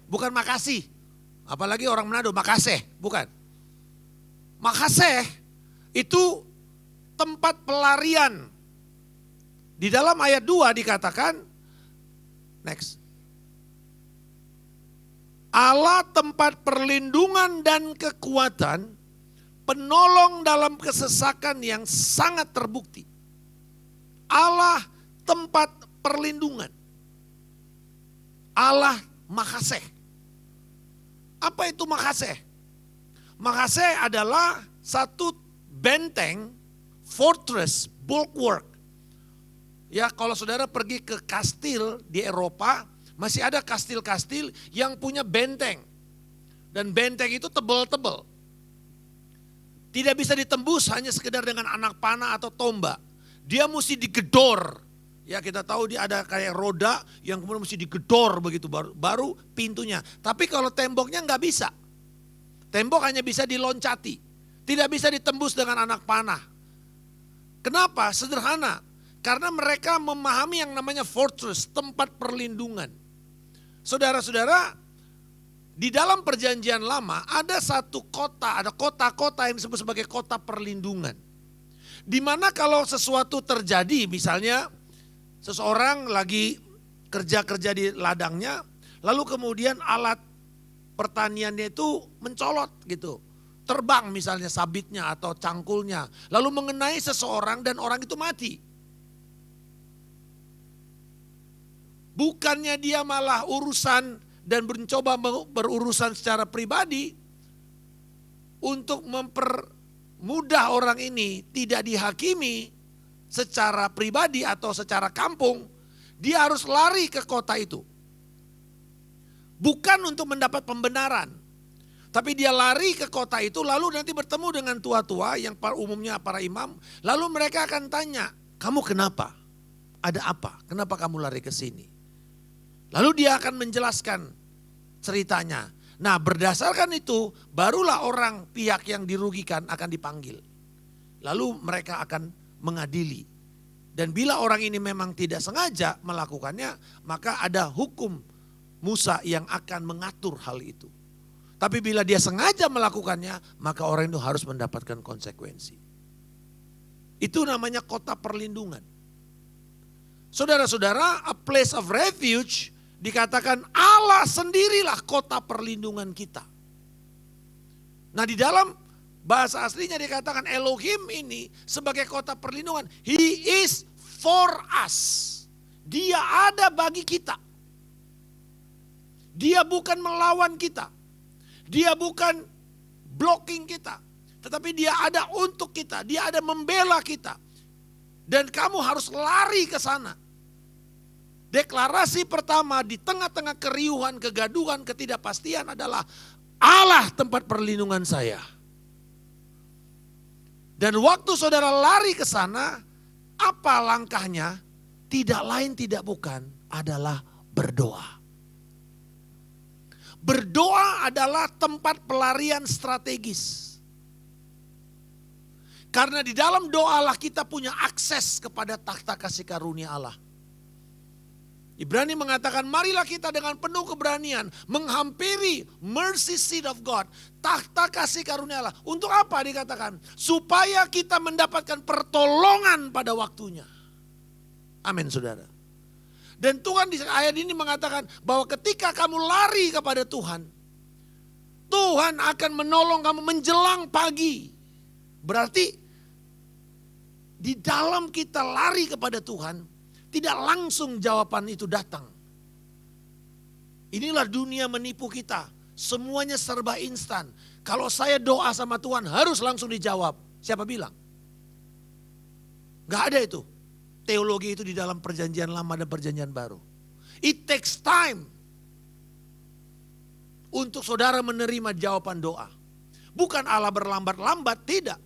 [SPEAKER 7] Bukan makasih. Apalagi orang Manado, makasih. Bukan. Makasih itu tempat pelarian. Di dalam ayat 2 dikatakan, next. Allah tempat perlindungan dan kekuatan, penolong dalam kesesakan yang sangat terbukti. Allah tempat perlindungan. Allah makasih. Apa itu makasih? Makasih adalah satu benteng, fortress, bulwark. Ya, kalau saudara pergi ke kastil di Eropa, masih ada kastil-kastil yang punya benteng. Dan benteng itu tebal-tebal. Tidak bisa ditembus hanya sekedar dengan anak panah atau tombak. Dia mesti digedor. Ya kita tahu dia ada kayak roda yang kemudian mesti digedor begitu baru pintunya. Tapi kalau temboknya nggak bisa. Tembok hanya bisa diloncati. Tidak bisa ditembus dengan anak panah. Kenapa? Sederhana. Karena mereka memahami yang namanya fortress, tempat perlindungan. Saudara-saudara, di dalam perjanjian lama ada satu kota, ada kota-kota yang disebut sebagai kota perlindungan. Di mana kalau sesuatu terjadi, misalnya seseorang lagi kerja-kerja di ladangnya, lalu kemudian alat pertaniannya itu mencolot gitu. Terbang misalnya sabitnya atau cangkulnya, lalu mengenai seseorang dan orang itu mati. Bukannya dia malah urusan dan mencoba berurusan secara pribadi untuk mempermudah orang ini tidak dihakimi secara pribadi atau secara kampung, dia harus lari ke kota itu. Bukan untuk mendapat pembenaran, tapi dia lari ke kota itu lalu nanti bertemu dengan tua-tua yang umumnya para imam, lalu mereka akan tanya, "Kamu kenapa? Ada apa? Kenapa kamu lari ke sini?" Lalu dia akan menjelaskan ceritanya. Nah berdasarkan itu barulah orang pihak yang dirugikan akan dipanggil. Lalu mereka akan mengadili. Dan bila orang ini memang tidak sengaja melakukannya, maka ada hukum Musa yang akan mengatur hal itu. Tapi bila dia sengaja melakukannya, maka orang itu harus mendapatkan konsekuensi. Itu namanya kota perlindungan. Saudara-saudara, a place of refuge dikatakan Allah sendirilah kota perlindungan kita. Nah di dalam bahasa aslinya dikatakan Elohim ini sebagai kota perlindungan. He is for us. Dia ada bagi kita. Dia bukan melawan kita. Dia bukan blocking kita. Tetapi dia ada untuk kita. Dia ada membela kita. Dan kamu harus lari ke sana. Deklarasi pertama di tengah-tengah keriuhan, kegaduhan, ketidakpastian adalah Allah tempat perlindungan saya. Dan waktu saudara lari ke sana, apa langkahnya? Tidak lain tidak bukan adalah berdoa. Berdoa adalah tempat pelarian strategis. Karena di dalam doalah kita punya akses kepada takhta kasih karunia Allah. Ibrani mengatakan marilah kita dengan penuh keberanian menghampiri mercy seat of God. Takhta kasih karunia Allah. Untuk apa dikatakan? Supaya kita mendapatkan pertolongan pada waktunya. Amin saudara. Dan Tuhan di ayat ini mengatakan bahwa ketika kamu lari kepada Tuhan, Tuhan akan menolong kamu menjelang pagi. Berarti di dalam kita lari kepada Tuhan, tidak langsung jawaban itu datang. Inilah dunia menipu kita. Semuanya serba instan. Kalau saya doa sama Tuhan harus langsung dijawab. Siapa bilang? Gak ada itu. Teologi itu di dalam perjanjian lama dan perjanjian baru. It takes time. Untuk saudara menerima jawaban doa. Bukan Allah berlambat-lambat, tidak.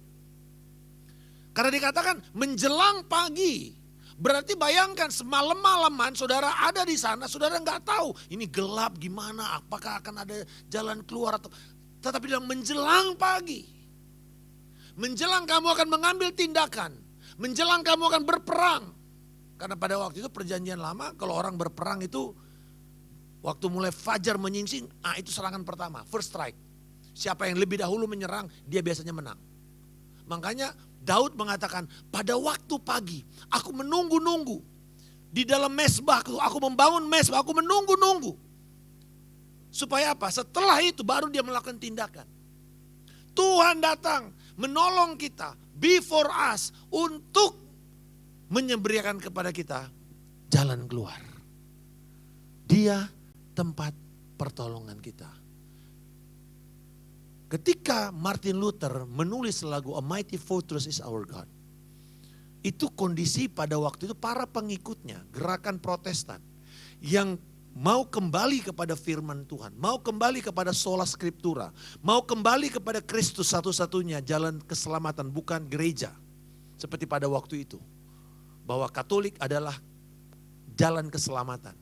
[SPEAKER 7] Karena dikatakan menjelang pagi. Berarti bayangkan semalam-malaman saudara ada di sana, saudara nggak tahu ini gelap gimana, apakah akan ada jalan keluar atau. Tetapi dalam menjelang pagi, menjelang kamu akan mengambil tindakan, menjelang kamu akan berperang. Karena pada waktu itu perjanjian lama, kalau orang berperang itu waktu mulai fajar menyingsing, itu serangan pertama, first strike. Siapa yang lebih dahulu menyerang, dia biasanya menang. Makanya Daud mengatakan, pada waktu pagi aku menunggu-nunggu. Di dalam mezbah, aku membangun mezbah, aku menunggu-nunggu. Supaya apa? Setelah itu baru dia melakukan tindakan. Tuhan datang menolong kita, before us, untuk menyemberiakan kepada kita jalan keluar. Dia tempat pertolongan kita. Ketika Martin Luther menulis lagu A Mighty Fortress is Our God. Itu kondisi pada waktu itu para pengikutnya, gerakan Protestan. Yang mau kembali kepada firman Tuhan, mau kembali kepada sola scriptura, mau kembali kepada Kristus satu-satunya jalan keselamatan, bukan gereja. Seperti pada waktu itu, bahwa Katolik adalah jalan keselamatan,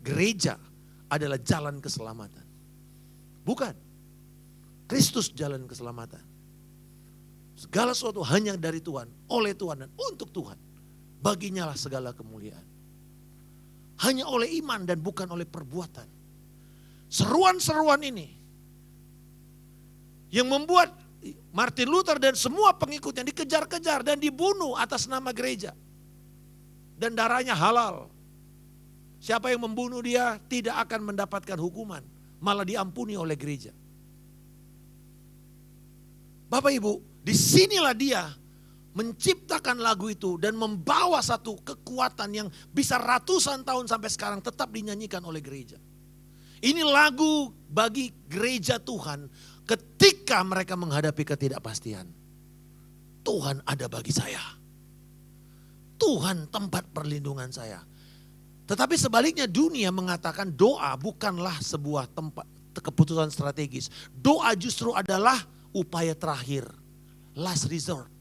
[SPEAKER 7] gereja adalah jalan keselamatan. Bukan, Kristus jalan keselamatan. Segala sesuatu hanya dari Tuhan, oleh Tuhan dan untuk Tuhan. Baginya lah segala kemuliaan. Hanya oleh iman dan bukan oleh perbuatan. Seruan-seruan ini yang membuat Martin Luther dan semua pengikutnya dikejar-kejar dan dibunuh atas nama gereja. Dan darahnya halal. Siapa yang membunuh dia tidak akan mendapatkan hukuman, malah diampuni oleh gereja. Bapak Ibu, disinilah dia menciptakan lagu itu dan membawa satu kekuatan yang bisa ratusan tahun sampai sekarang tetap dinyanyikan oleh gereja. Ini lagu bagi gereja Tuhan ketika mereka menghadapi ketidakpastian. Tuhan ada bagi saya. Tuhan tempat perlindungan saya. Tetapi sebaliknya dunia mengatakan doa bukanlah sebuah tempat keputusan strategis. Doa justru adalah upaya terakhir. Last resort.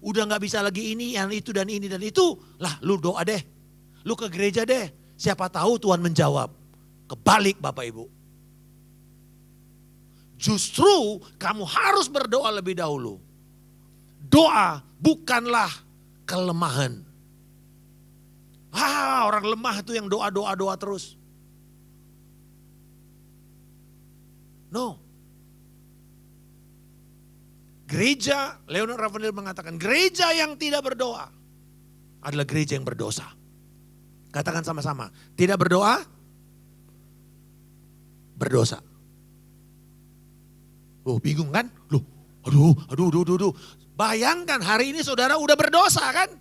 [SPEAKER 7] Udah gak bisa lagi ini, yang itu dan ini dan itu. Lah lu doa deh. Lu ke gereja deh. Siapa tahu Tuhan menjawab. Kebalik Bapak Ibu. Justru kamu harus berdoa lebih dahulu. Doa bukanlah kelemahan. Orang lemah itu yang doa terus. No. Gereja, Leonard Ravenhill mengatakan, gereja yang tidak berdoa adalah gereja yang berdosa. Katakan sama-sama, tidak berdoa, berdosa. Loh bingung kan? Loh, aduh. Bayangkan hari ini saudara udah berdosa kan?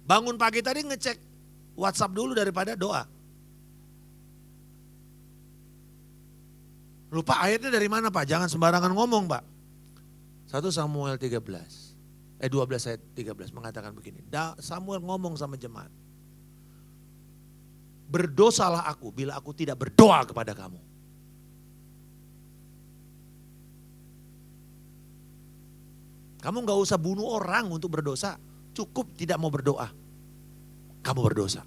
[SPEAKER 7] Bangun pagi tadi ngecek WhatsApp dulu daripada doa. Lupa ayatnya dari mana Pak? Jangan sembarangan ngomong Pak. 1 Samuel 12 ayat 13 mengatakan begini. Samuel ngomong sama jemaat. Berdosalah aku bila aku tidak berdoa kepada kamu. Kamu gak usah bunuh orang untuk berdosa. Cukup tidak mau berdoa. Kamu berdosa.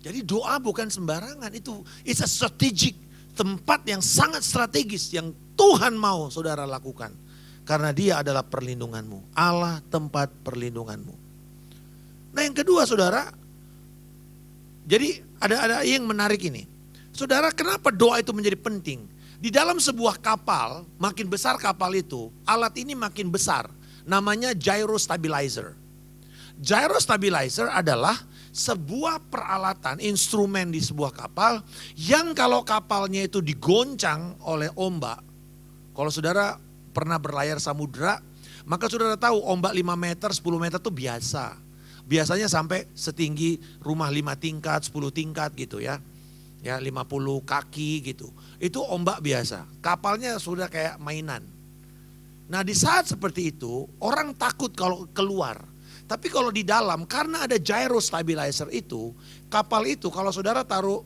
[SPEAKER 7] Jadi doa bukan sembarangan. It's a strategic. Tempat yang sangat strategis yang Tuhan mau saudara lakukan. Karena dia adalah perlindunganmu. Allah tempat perlindunganmu. Nah yang kedua saudara. Jadi ada yang menarik ini. Saudara kenapa doa itu menjadi penting? Di dalam sebuah kapal, makin besar kapal itu, alat ini makin besar. Namanya gyrostabilizer. Gyrostabilizer adalah sebuah peralatan, instrumen di sebuah kapal yang kalau kapalnya itu digoncang oleh ombak. Kalau saudara pernah berlayar samudra, maka saudara tahu ombak 5 meter, 10 meter itu biasa. Biasanya sampai setinggi rumah 5 tingkat, 10 tingkat gitu ya. Ya 50 kaki gitu. Itu ombak biasa. Kapalnya sudah kayak mainan. Nah di saat seperti itu orang takut kalau keluar. Tapi kalau di dalam karena ada gyrostabilizer itu, kapal itu kalau saudara taruh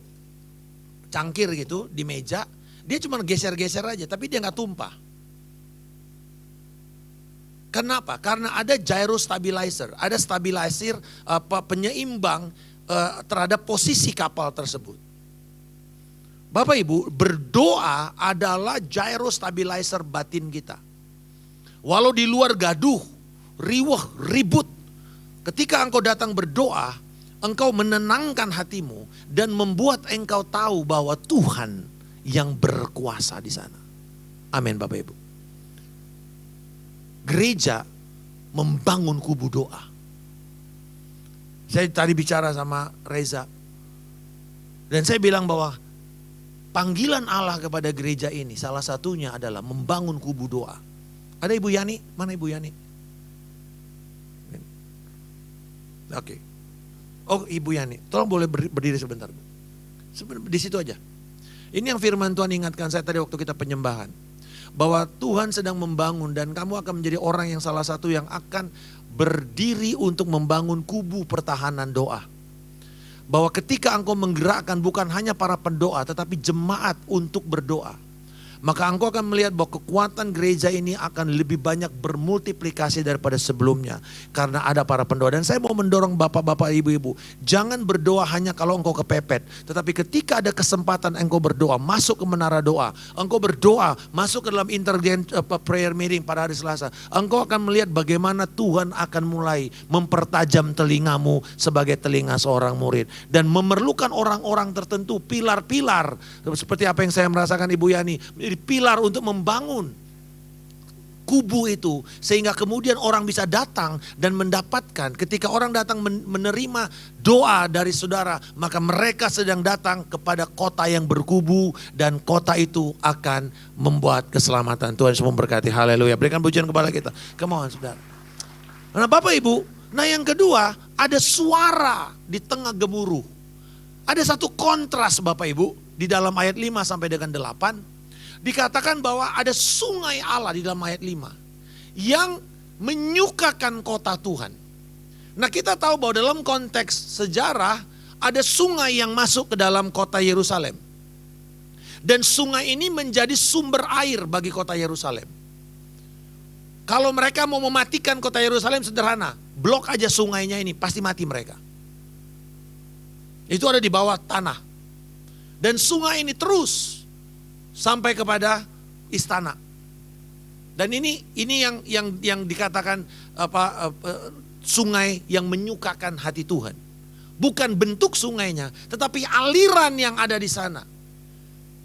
[SPEAKER 7] cangkir gitu di meja, dia cuma geser-geser aja tapi dia nggak tumpah. Kenapa? Karena ada gyrostabilizer, ada stabilizer penyeimbang terhadap posisi kapal tersebut. Bapak Ibu, berdoa adalah gyrostabilizer batin kita. Walau di luar gaduh, riweh, ribut, ketika engkau datang berdoa, engkau menenangkan hatimu dan membuat engkau tahu bahwa Tuhan yang berkuasa di sana. Amin Bapak Ibu. Gereja membangun kubu doa. Saya tadi bicara sama Reza. Dan saya bilang bahwa panggilan Allah kepada gereja ini salah satunya adalah membangun kubu doa. Ada Ibu Yani? Mana Ibu Yani? Oke. Oh Ibu Yani, tolong boleh berdiri sebentar. Di situ aja. Ini yang firman Tuhan ingatkan saya tadi waktu kita penyembahan. Bahwa Tuhan sedang membangun dan kamu akan menjadi orang yang salah satu yang akan berdiri untuk membangun kubu pertahanan doa. bahwa ketika engkau menggerakkan bukan hanya para pendoa tetapi jemaat untuk berdoa, maka engkau akan melihat bahwa kekuatan gereja ini akan lebih banyak bermultiplikasi daripada sebelumnya. Karena ada para pendoa. Dan saya mau mendorong bapak-bapak, ibu-ibu, jangan berdoa hanya kalau engkau kepepet. Tetapi ketika ada kesempatan engkau berdoa, masuk ke menara doa. Engkau berdoa, masuk ke dalam prayer meeting pada hari Selasa. Engkau akan melihat bagaimana Tuhan akan mulai mempertajam telingamu sebagai telinga seorang murid. Dan memerlukan orang-orang tertentu, pilar-pilar. Seperti apa yang saya merasakan Ibu Yani. Pilar untuk membangun kubu itu sehingga kemudian orang bisa datang dan mendapatkan. Ketika orang datang menerima doa dari saudara, maka mereka sedang datang kepada kota yang berkubu dan kota itu akan membuat keselamatan. Tuhan Yesus memberkati. Haleluya. Berikan pujian kepada kita. Kemohon saudara. Nah Bapak Ibu, nah yang kedua ada suara di tengah gemuruh. Ada satu kontras Bapak Ibu di dalam ayat 5 sampai dengan 8. Dikatakan bahwa ada sungai Allah di dalam ayat 5 yang menyukakan kota Tuhan. Nah kita tahu bahwa dalam konteks sejarah ada sungai yang masuk ke dalam kota Yerusalem. Dan sungai ini menjadi sumber air bagi kota Yerusalem. Kalau mereka mau mematikan kota Yerusalem sederhana, blok aja sungainya ini pasti mati mereka. Itu ada di bawah tanah. Dan sungai ini terus sampai kepada istana. Dan ini yang dikatakan sungai yang menyukakan hati Tuhan. Bukan bentuk sungainya, tetapi aliran yang ada di sana.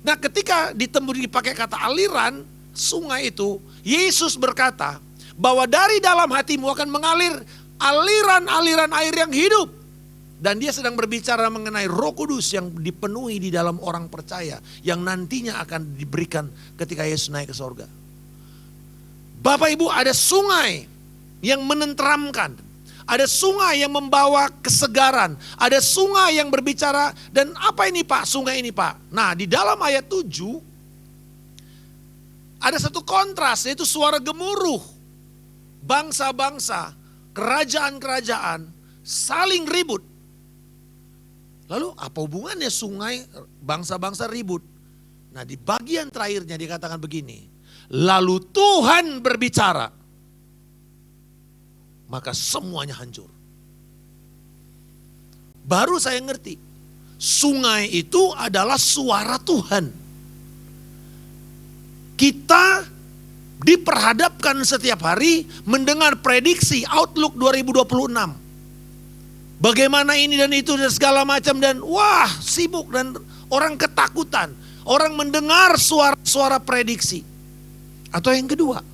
[SPEAKER 7] Nah, ketika dipakai kata aliran, sungai itu, Yesus berkata bahwa dari dalam hatimu akan mengalir aliran-aliran air yang hidup. Dan dia sedang berbicara mengenai Roh Kudus yang dipenuhi di dalam orang percaya. Yang nantinya akan diberikan ketika Yesus naik ke sorga. Bapak Ibu, ada sungai yang menenteramkan. Ada sungai yang membawa kesegaran. Ada sungai yang berbicara. Dan apa ini Pak? Sungai ini Pak. Nah di dalam ayat 7. Ada satu kontras, yaitu suara gemuruh. Bangsa-bangsa, kerajaan-kerajaan saling ribut. Lalu apa hubungannya sungai bangsa-bangsa ribut? Nah di bagian terakhirnya dikatakan begini. Lalu Tuhan berbicara. Maka semuanya hancur. Baru saya ngerti. Sungai itu adalah suara Tuhan. Kita diperhadapkan setiap hari mendengar prediksi Outlook 2026. Bagaimana ini dan itu dan segala macam dan wah sibuk dan orang ketakutan. Orang mendengar suara prediksi. Atau yang kedua,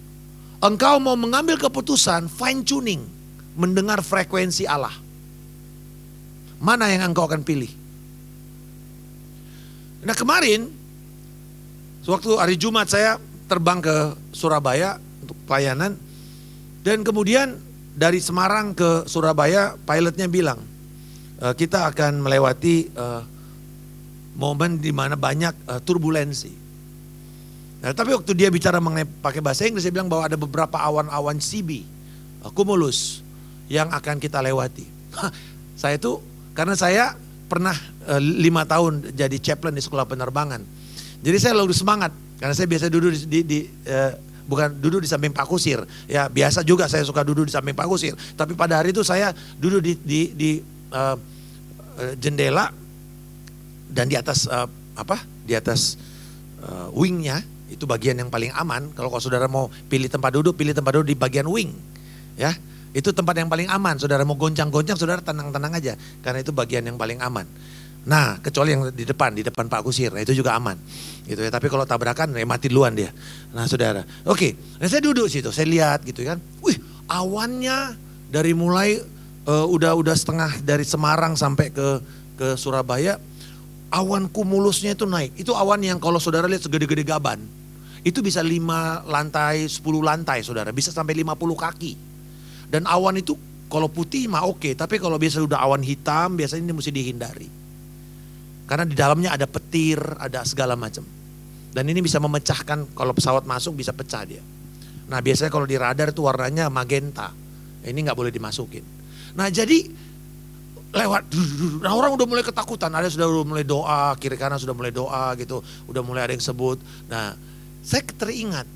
[SPEAKER 7] engkau mau mengambil keputusan fine tuning. Mendengar frekuensi Allah. Mana yang engkau akan pilih? Nah kemarin, waktu hari Jumat saya terbang ke Surabaya untuk pelayanan. Dan kemudian dari Semarang ke Surabaya, pilotnya bilang, kita akan melewati momen di mana banyak turbulensi. Nah, tapi waktu dia bicara mengenai pakai bahasa Inggris, dia bilang bahwa ada beberapa awan-awan CB, cumulus, yang akan kita lewati. Saya itu, karena saya pernah 5 tahun jadi chaplain di sekolah penerbangan. Jadi saya lalu semangat, karena saya biasa duduk bukan duduk di samping Pak Kusir. Ya biasa juga saya suka duduk di samping Pak Kusir. Tapi pada hari itu saya duduk di jendela dan di atas di atas wingnya. Itu bagian yang paling aman. Kalau saudara mau pilih tempat duduk di bagian wing. Ya, itu tempat yang paling aman. Saudara mau goncang-goncang, saudara tenang-tenang aja. Karena itu bagian yang paling aman. Nah, kecuali yang di depan Pak Kusir, nah itu juga aman. Gitu ya. Tapi kalau tabrakan, ya mati duluan dia. Nah, saudara. Oke, nah saya duduk situ, saya lihat gitu kan. Wih, awannya dari mulai udah setengah dari Semarang sampai ke Surabaya, awan kumulusnya itu naik. Itu awan yang kalau saudara lihat segede-gede gaban. Itu bisa 5 lantai, 10 lantai saudara. Bisa sampai 50 kaki. Dan awan itu kalau putih mah oke. Tapi kalau biasa udah awan hitam, biasanya ini mesti dihindari. Karena di dalamnya ada petir, ada segala macam. Dan ini bisa memecahkan, kalau pesawat masuk bisa pecah dia. Nah biasanya kalau di radar itu warnanya magenta. Ini gak boleh dimasukin. Nah jadi lewat. Nah orang udah mulai ketakutan, ada sudah mulai doa, kiri kanan sudah mulai doa gitu. Udah mulai ada yang sebut. Nah saya teringat,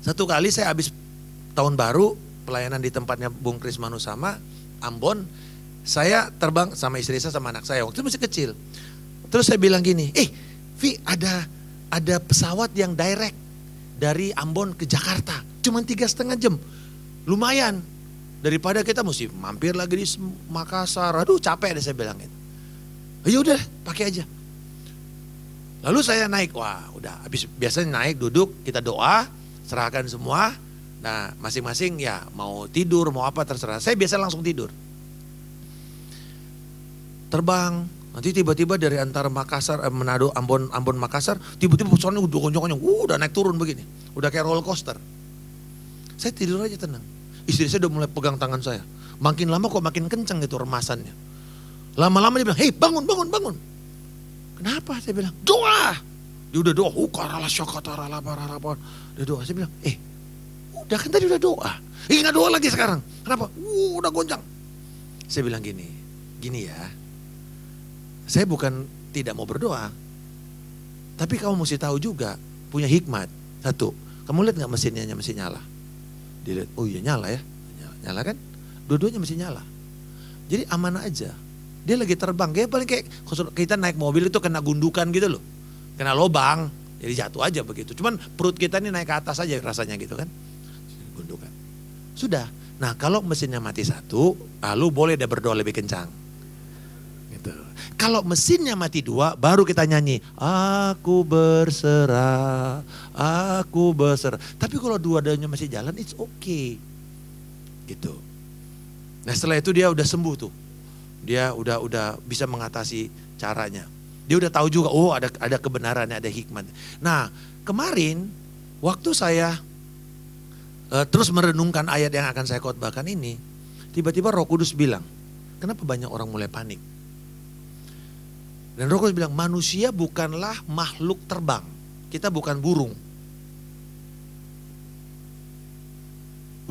[SPEAKER 7] satu kali saya habis tahun baru, pelayanan di tempatnya Bung Kris Manusama, Ambon. Saya terbang sama istri saya sama anak saya, waktu itu masih kecil. Terus saya bilang gini, Vi ada pesawat yang direct dari Ambon ke Jakarta. Cuma 3,5 jam, lumayan. Daripada kita mesti mampir lagi di Makassar, aduh capek deh saya bilang gitu. Ya udah, pakai aja. Lalu saya naik, wah udah habis biasanya naik duduk, kita doa, serahkan semua. Nah masing-masing ya mau tidur, mau apa terserah. Saya biasa langsung tidur. Terbang, nanti tiba-tiba dari antara Makassar, Manado, Ambon Makassar, tiba-tiba pesawatnya udah gonjong-gonjong, udah naik turun begini. Udah kayak roller coaster. Saya tidur aja tenang. Istri saya udah mulai pegang tangan saya. Makin lama kok makin kencang gitu remasannya. Lama-lama dia bilang, hei bangun. Kenapa? Saya bilang, doa. Dia udah doa, ukarala syakatarala bararabon. Dia doa, saya bilang, udah kan tadi udah doa. Nggak doa lagi sekarang. Kenapa? Udah gonjang. Saya bilang gini ya. Saya bukan tidak mau berdoa. Tapi kamu mesti tahu juga, punya hikmat. Satu, kamu lihat gak mesinnya mesti nyala? Dilihat, oh iya nyala ya, nyala kan? Dua-duanya mesti nyala. Jadi aman aja. Dia lagi terbang, paling kayak kita naik mobil itu kena gundukan gitu loh. Kena lobang, jadi jatuh aja begitu. Cuman perut kita ini naik ke atas aja rasanya gitu kan. Gundukan. Sudah, nah kalau mesinnya mati satu, lalu boleh dia berdoa lebih kencang. Gitu. Kalau mesinnya mati dua, baru kita nyanyi, aku berserah. Tapi kalau dua-duanya masih jalan, it's okay. Gitu. Nah setelah itu dia udah sembuh tuh. Dia udah bisa mengatasi caranya. Dia udah tahu juga, oh ada kebenarannya, ada hikmat. Nah kemarin, waktu saya terus merenungkan ayat yang akan saya khotbahkan ini, tiba-tiba Roh Kudus bilang, kenapa banyak orang mulai panik? Dan Roh Kudus bilang, manusia bukanlah makhluk terbang. Kita bukan burung.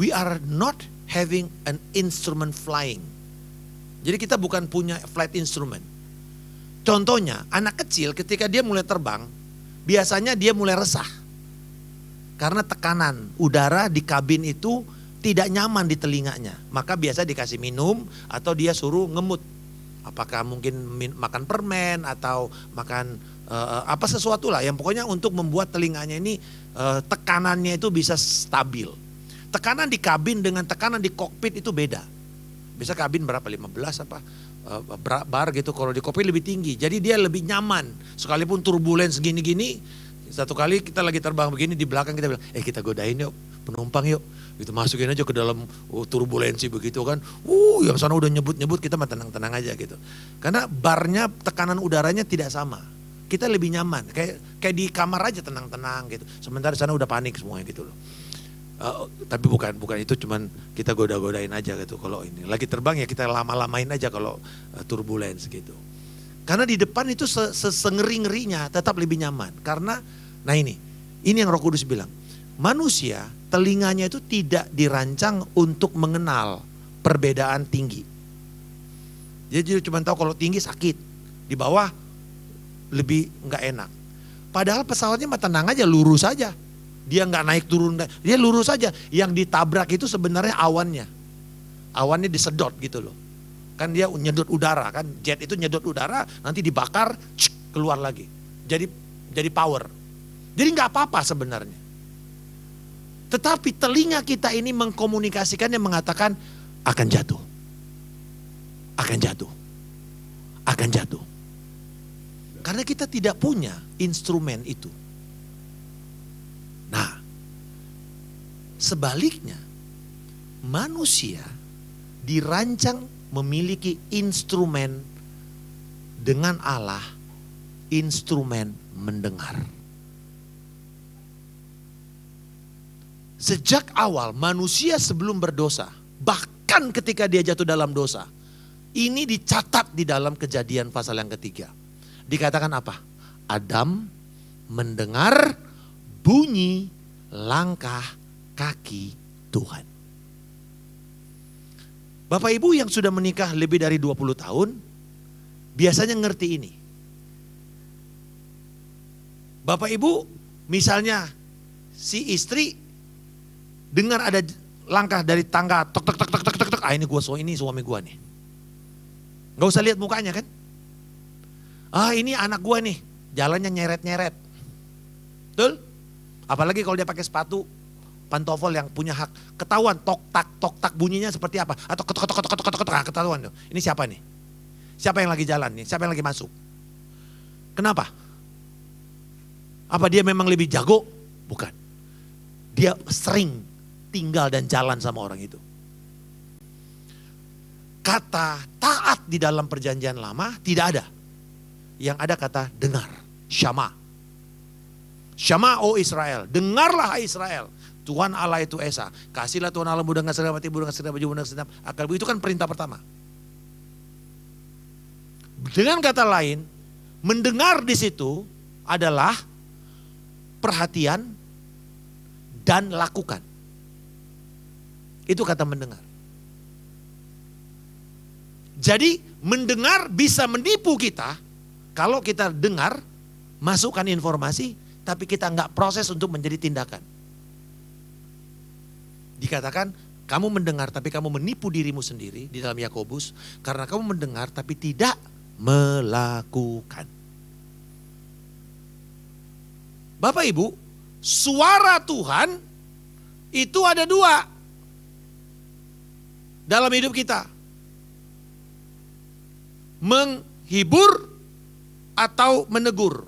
[SPEAKER 7] We are not having an instrument flying. Jadi kita bukan punya flight instrument. Contohnya, anak kecil ketika dia mulai terbang, biasanya dia mulai resah. Karena tekanan udara di kabin itu tidak nyaman di telinganya. Maka biasa dikasih minum atau dia suruh ngemut. Apakah mungkin makan permen atau makan apa sesuatu lah. Yang pokoknya untuk membuat telinganya ini tekanannya itu bisa stabil. Tekanan di kabin dengan tekanan di kokpit itu beda. Bisa kabin berapa? 15 apa? Bar gitu, kalau di kokpit lebih tinggi. Jadi dia lebih nyaman. Sekalipun turbulens gini-gini, satu kali kita lagi terbang begini, di belakang kita bilang, kita godain yuk penumpang yuk. Gitu masukin aja ke dalam turbulensi begitu kan. Yang sana udah nyebut-nyebut, kita mah tenang-tenang aja gitu. Karena barnya, tekanan udaranya tidak sama. Kita lebih nyaman, kayak di kamar aja tenang-tenang gitu. Sementara sana udah panik semuanya gitu loh. Tapi bukan itu, cuman kita goda-godain aja gitu. Kalau ini lagi terbang ya kita lama-lamain aja kalau turbulence gitu. Karena di depan itu sengeri-ngerinya tetap lebih nyaman. Karena nah ini yang Roh Kudus bilang. Manusia telinganya itu tidak dirancang untuk mengenal perbedaan tinggi. Jadi cuma tahu kalau tinggi sakit, di bawah lebih nggak enak. Padahal pesawatnya mah tenang aja, lurus aja. Dia nggak naik turun, dia lurus saja. Yang ditabrak itu sebenarnya awannya. Awannya disedot gitu loh. Kan dia nyedot udara kan, jet itu nyedot udara, nanti dibakar, keluar lagi. Jadi power. Jadi nggak apa-apa sebenarnya. Tetapi telinga kita ini mengkomunikasikannya, mengatakan akan jatuh. Akan jatuh. Akan jatuh. Karena kita tidak punya instrumen itu. Nah, sebaliknya manusia dirancang memiliki instrumen dengan Allah, instrumen mendengar. Sejak awal manusia sebelum berdosa, bahkan ketika dia jatuh dalam dosa, ini dicatat di dalam Kejadian pasal yang ketiga. Dikatakan apa? Adam mendengar bunyi langkah kaki Tuhan. Bapak Ibu yang sudah menikah lebih dari 20 tahun, biasanya ngerti ini. Bapak Ibu, misalnya si istri dengar ada langkah dari tangga, tok tok tok tok tok tok tok, ini suami gua nih. Gak usah lihat mukanya kan? Ini anak gua nih, jalannya nyeret-nyeret. Betul? Apalagi kalau dia pakai sepatu pantofel yang punya hak, ketahuan tok tak bunyinya seperti apa, atau ketok ketok ketok ketok ketok, ketahuan. Ini siapa nih? Siapa yang lagi jalan nih? Siapa yang lagi masuk? Kenapa? Apa dia memang lebih jago? Bukan. Dia sering tinggal dan jalan sama orang itu. Kata taat di dalam perjanjian lama tidak ada. Yang ada kata dengar, syama. Syama o Israel, dengarlah hai Israel. Tuhan Allah itu Esa. Kasihlah Tuhan Allahmu dengan segenap hati, dengan segenap jiwa, dengan segenap akal. Itu kan perintah pertama. Dengan kata lain, mendengar di situ adalah perhatian dan lakukan. Itu kata mendengar. Jadi mendengar bisa menipu kita kalau kita dengar, masukkan informasi, tapi kita nggak proses untuk menjadi tindakan. Dikatakan kamu mendengar tapi kamu menipu dirimu sendiri di dalam Yakobus karena kamu mendengar tapi tidak melakukan. Bapak Ibu, suara Tuhan itu ada dua dalam hidup kita. Menghibur atau menegur.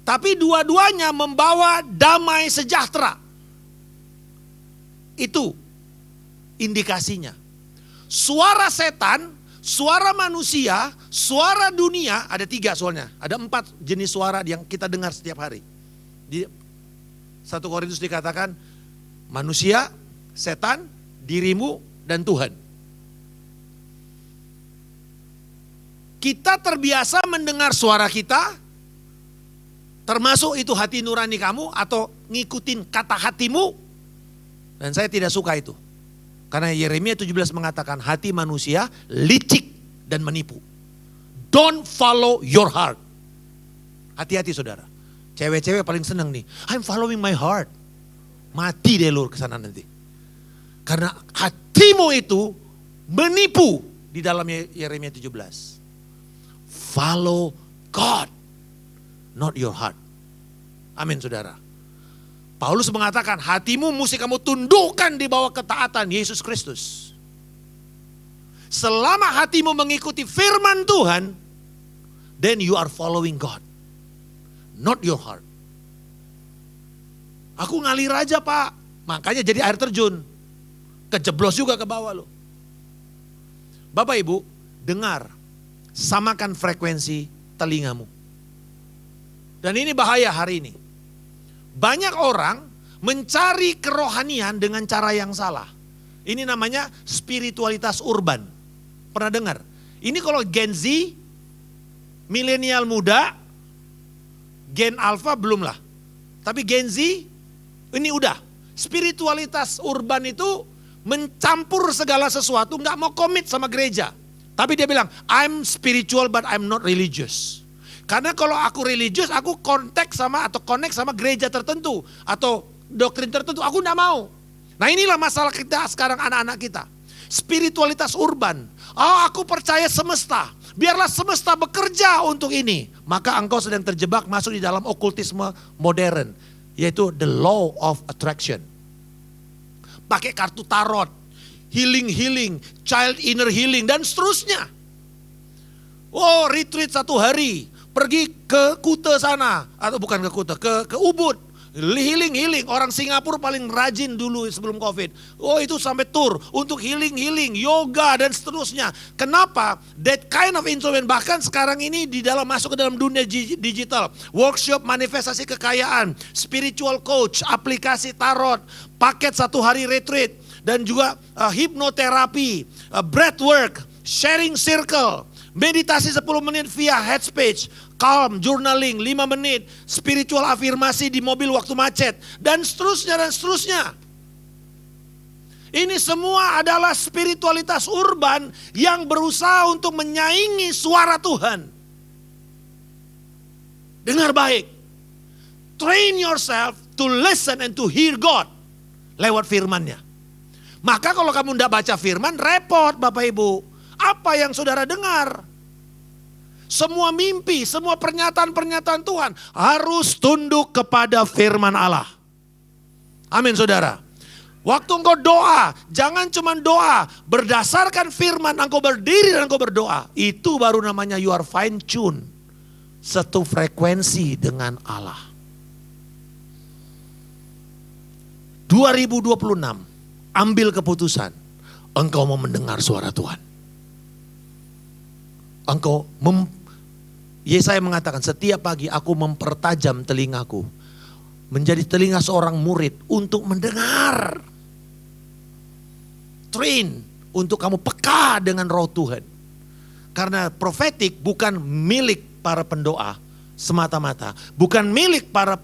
[SPEAKER 7] Tapi dua-duanya membawa damai sejahtera. Itu indikasinya. Suara setan, suara manusia, suara dunia, ada 3 soalnya. Ada 4 jenis suara yang kita dengar setiap hari. Di 1 Korintus dikatakan manusia, setan, dirimu, dan Tuhan. Kita terbiasa mendengar suara kita, termasuk itu hati nurani kamu atau ngikutin kata hatimu. Dan saya tidak suka itu. Karena Yeremia 17 mengatakan hati manusia licik dan menipu. Don't follow your heart. Hati-hati saudara. Cewek-cewek paling senang nih. I'm following my heart. Mati deh lu kesana nanti. Karena hatimu itu menipu di dalam Yeremia 17. Follow God, not your heart. Amin saudara. Paulus mengatakan hatimu mesti kamu tundukkan di bawah ketaatan Yesus Kristus. Selama hatimu mengikuti firman Tuhan, then you are following God, not your heart. Aku ngalir aja Pak, makanya jadi air terjun. Kejeblos juga ke bawah loh. Bapak Ibu, dengar. Samakan frekuensi telingamu. Dan ini bahaya hari ini. Banyak orang mencari kerohanian dengan cara yang salah. Ini namanya spiritualitas urban. Pernah dengar? Ini kalau Gen Z, milenial muda, Gen Alpha belum lah. Tapi Gen Z ini udah. Spiritualitas urban itu mencampur segala sesuatu, nggak mau komit sama gereja. Tapi dia bilang, I'm spiritual but I'm not religious. Karena kalau aku religious, aku connect sama gereja tertentu. Atau doktrin tertentu, aku enggak mau. Nah inilah masalah kita sekarang anak-anak kita. Spiritualitas urban. Aku percaya semesta. Biarlah semesta bekerja untuk ini. Maka engkau sedang terjebak masuk di dalam okultisme modern. Yaitu the law of attraction. Pakai kartu tarot. Healing, child inner healing, dan seterusnya. Oh, retreat 1 hari, pergi ke Kuta sana, atau bukan ke Kuta, ke Ubud. Healing, orang Singapura paling rajin dulu sebelum COVID. Oh itu sampai tour untuk healing, yoga dan seterusnya. Kenapa? That kind of instrument, bahkan sekarang ini masuk ke dalam dunia digital. Workshop manifestasi kekayaan, spiritual coach, aplikasi tarot, paket 1 hari retreat. Dan juga hipnoterapi, breathwork, sharing circle, meditasi 10 menit via Headspace, calm, journaling 5 menit, spiritual afirmasi di mobil waktu macet, dan seterusnya. Ini semua adalah spiritualitas urban yang berusaha untuk menyaingi suara Tuhan. Dengar baik. Train yourself to listen and to hear God lewat firman-Nya. Maka kalau kamu tidak baca firman, repot Bapak Ibu. Apa yang saudara dengar? Semua mimpi, semua pernyataan-pernyataan Tuhan harus tunduk kepada firman Allah. Amin saudara. Waktu engkau doa, jangan cuma doa. Berdasarkan firman, engkau berdiri dan engkau berdoa. Itu baru namanya you are fine tune. Satu frekuensi dengan Allah. 2026, ambil keputusan. Engkau mau mendengar suara Tuhan. Yesaya mengatakan, setiap pagi aku mempertajam telingaku. Menjadi telinga seorang murid untuk mendengar. Train untuk kamu peka dengan roh Tuhan. Karena prophetic bukan milik para pendoa semata-mata. Bukan milik para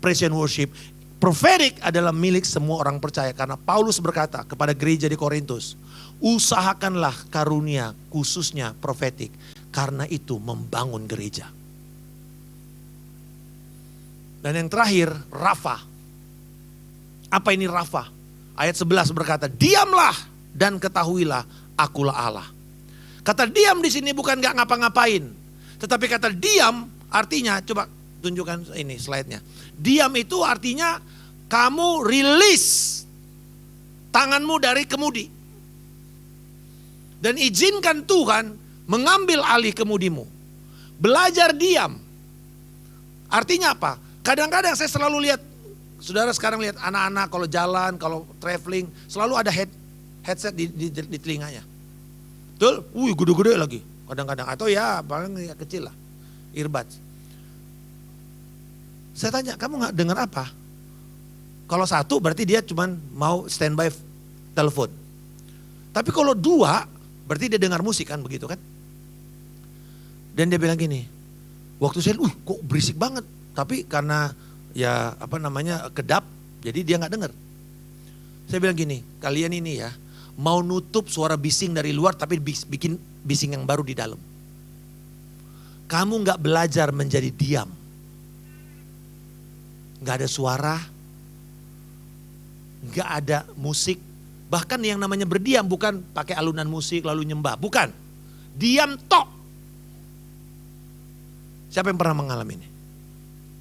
[SPEAKER 7] praise and worship. Prophetic adalah milik semua orang percaya. Karena Paulus berkata kepada gereja di Korintus, usahakanlah karunia khususnya prophetic. Karena itu membangun gereja. Dan yang terakhir, Rafa. Apa ini Rafa? Ayat 11 berkata, diamlah dan ketahuilah akulah Allah. Kata diam di sini bukan gak ngapa-ngapain. Tetapi kata diam artinya, coba tunjukkan ini slide-nya. Diam itu artinya kamu release tanganmu dari kemudi. Dan izinkan Tuhan mengambil alih kemudimu. Belajar diam. Artinya apa? Kadang-kadang saya selalu lihat, saudara sekarang lihat anak-anak kalau jalan, kalau traveling, selalu ada headset di telinganya. Betul? Gede-gede lagi kadang-kadang. Atau ya paling kecil lah, earbuds. Saya tanya, kamu gak dengar apa? Kalau satu berarti dia cuma mau standby telepon. Tapi kalau dua, berarti dia dengar musik kan, begitu kan? Dan dia bilang gini, waktu saya, kok berisik banget. Tapi karena ya kedap, jadi dia gak dengar. Saya bilang gini, kalian ini ya mau nutup suara bising dari luar tapi bikin bising yang baru di dalam. Kamu gak belajar menjadi diam. Gak ada suara, gak ada musik. Bahkan yang namanya berdiam bukan pakai alunan musik lalu nyembah, bukan. Diam tok. Siapa yang pernah mengalami ini?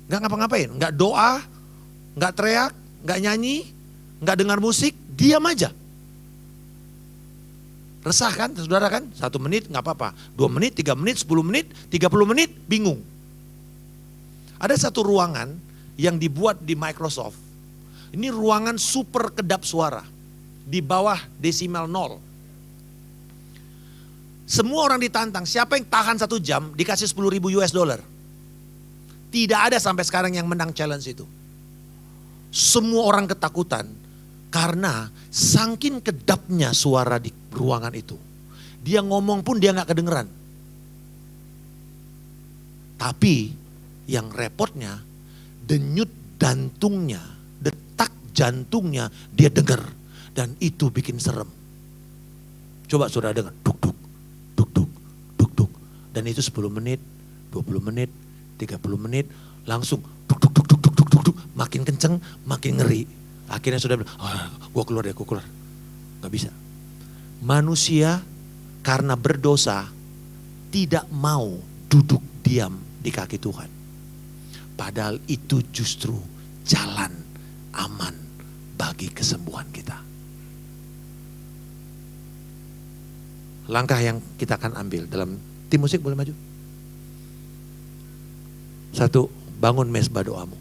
[SPEAKER 7] Gak ngapa-ngapain, gak doa, gak teriak, gak nyanyi, gak dengar musik, diam aja. Resah kan saudara kan? 1 menit gak apa-apa, 2 menit, 3 menit, 10 menit, 30 menit bingung. Ada satu ruangan yang dibuat di Microsoft. Ini ruangan super kedap suara. Di bawah desimal 0. Semua orang ditantang, siapa yang tahan 1 jam dikasih $10,000. Tidak ada sampai sekarang yang menang challenge itu. Semua orang ketakutan karena saking kedapnya suara di ruangan itu. Dia ngomong pun dia gak kedengeran. Tapi yang repotnya, denyut jantungnya, detak jantungnya dia dengar. Dan itu bikin serem. Coba saudara dengar, duk duk, duk duk, duk duk. Dan itu 10 menit, 20 menit, 30 menit, langsung duk duk duk duk duk duk duk duk. Makin kenceng, makin ngeri. Akhirnya saudara bilang, gue keluar deh, gue keluar. Gak bisa. Manusia karena berdosa tidak mau duduk diam di kaki Tuhan. Padahal itu justru jalan aman bagi kesembuhan kita. Langkah yang kita akan ambil dalam tim musik, boleh maju? 1, bangun mezbah doamu.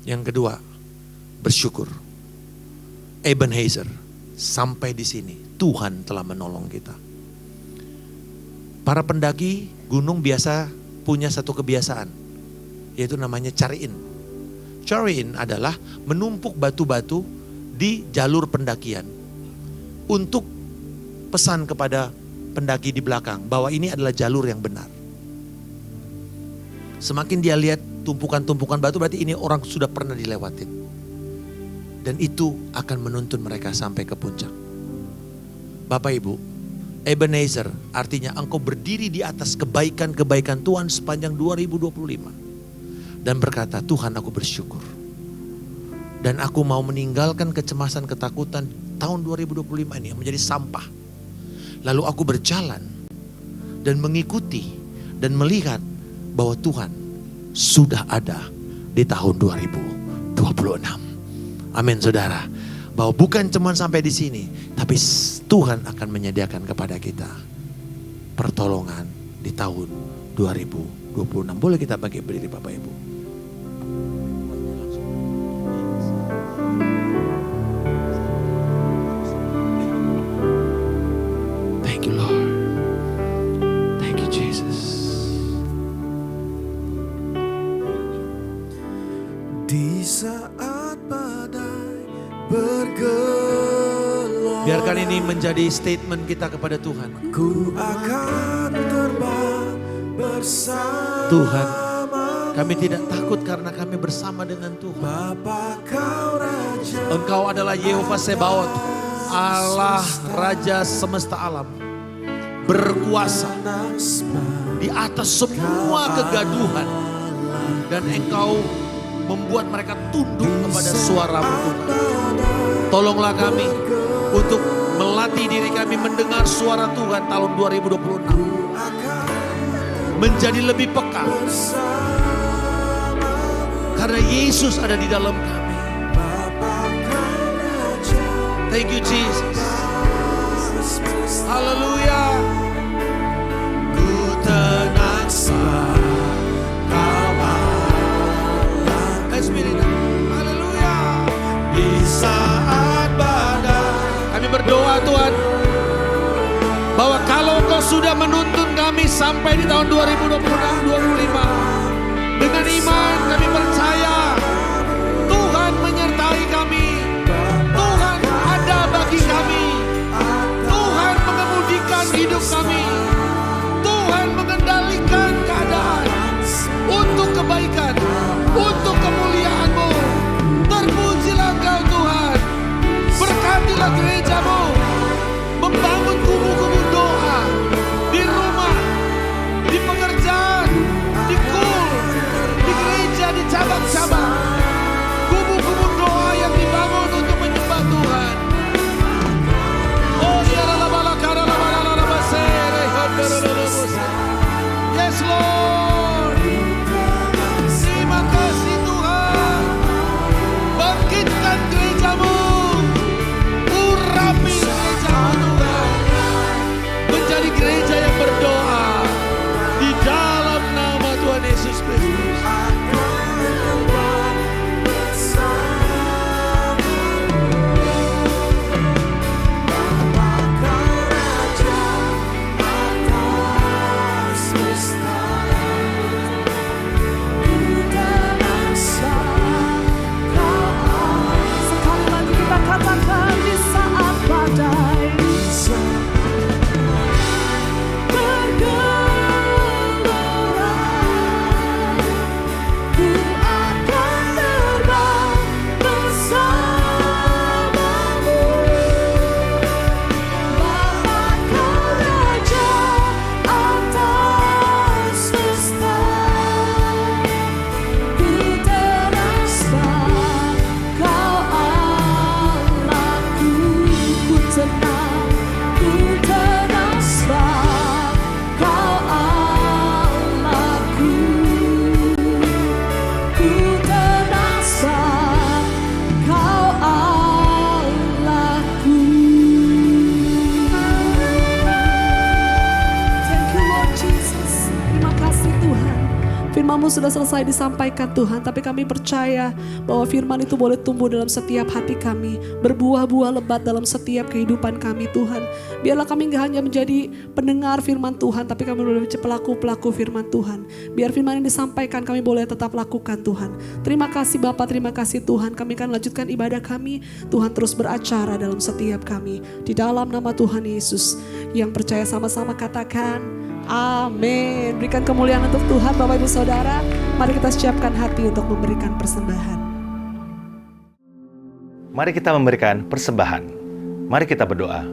[SPEAKER 7] Yang kedua, bersyukur. Ebenezer, sampai di sini Tuhan telah menolong kita. Para pendaki gunung biasa punya satu kebiasaan, yaitu namanya cari-in. Cari-in adalah menumpuk batu-batu di jalur pendakian untuk pesan kepada pendaki di belakang bahwa ini adalah jalur yang benar. Semakin dia lihat tumpukan-tumpukan batu berarti ini orang sudah pernah dilewatin. Dan itu akan menuntun mereka sampai ke puncak. Bapak Ibu, Ebenezer artinya engkau berdiri di atas kebaikan-kebaikan Tuhan sepanjang 2025. Dan berkata, Tuhan aku bersyukur. Dan aku mau meninggalkan kecemasan, ketakutan tahun 2025 ini yang menjadi sampah. Lalu aku berjalan dan mengikuti dan melihat bahwa Tuhan sudah ada di tahun 2026. Amin saudara. Bahwa bukan cuma sampai di sini, tapi Tuhan akan menyediakan kepada kita pertolongan di tahun 2026. Boleh kita bagi berdiri Bapak Ibu. Thank you Lord. Thank you Jesus.
[SPEAKER 6] Di saat badai bergelora,
[SPEAKER 7] Biarkan ini menjadi statement kita kepada Tuhan.
[SPEAKER 6] ku akan terbang bersama
[SPEAKER 7] Tuhan, kami tidak takut karena kami bersama dengan Tuhan.
[SPEAKER 6] Bapa kau Raja,
[SPEAKER 7] Engkau adalah Yehova Sebaot, Allah Raja semesta alam, berkuasa di atas semua kegaduhan. Dan Engkau membuat mereka tunduk kepada suara-Mu Tuhan. Tolonglah kami untuk melatih diri kami mendengar suara Tuhan tahun 2026. Menjadi lebih peka. Karena Yesus ada di dalam kami. Thank you Jesus. Haleluya. Ku tenang Let's be it. Haleluya. Di saat badai. Kami berdoa Tuhan, bahwa kalau Engkau sudah menuntun kami sampai di tahun 2026-2025, dengan iman kami percaya Tuhan menyertai kami. Tuhan ada bagi kami. Tuhan mengemudikan hidup kami. Tuhan mengendalikan keadaan untuk kebaikan, untuk kemuliaan-Mu. Terpujilah Engkau Tuhan. Berkatilah gereja-Mu, membangun kubu-kubu doa di rumah, di pekerjaan, di kul, di gereja, di cabang-cabang. Kubu-kubu doa yang dibangun untuk menyembah Tuhan. Oh, yes Lord. Terima kasih Tuhan. Bangkitkan gereja-Mu. Urapi gereja-Mu Tuhan. Menjadi gereja yang berdoa di dalam nama Tuhan Yesus Kristus.
[SPEAKER 5] Sekali lagi kita katakan di saat badai bergelora, ku akan terbang bersama-Mu. Bapa kau Raja atas semesta, ku terasa kau Allahku. Ku tenang, ku terasa kau Allahku. Ku terasa kau Allahku. Thank you Lord Jesus. Terima kasih Tuhan. Firman-Mu sudah selesai disampaikan Tuhan, tapi kami percaya bahwa firman itu boleh tumbuh dalam setiap hati kami, berbuah-buah lebat dalam setiap kehidupan kami Tuhan. Biarlah kami gak hanya menjadi pendengar firman Tuhan, tapi kami boleh menjadi pelaku-pelaku firman Tuhan. Biar firman yang disampaikan kami boleh tetap lakukan Tuhan. Terima kasih Bapa, terima kasih Tuhan. Kami akan lanjutkan ibadah kami. Tuhan terus beracara dalam setiap kami. Di dalam nama Tuhan Yesus. Yang percaya sama-sama katakan amin. Berikan kemuliaan untuk Tuhan Bapak Ibu Saudara. Mari kita siapkan hati untuk memberikan persembahan.
[SPEAKER 8] Mari kita memberikan persembahan. Mari kita berdoa.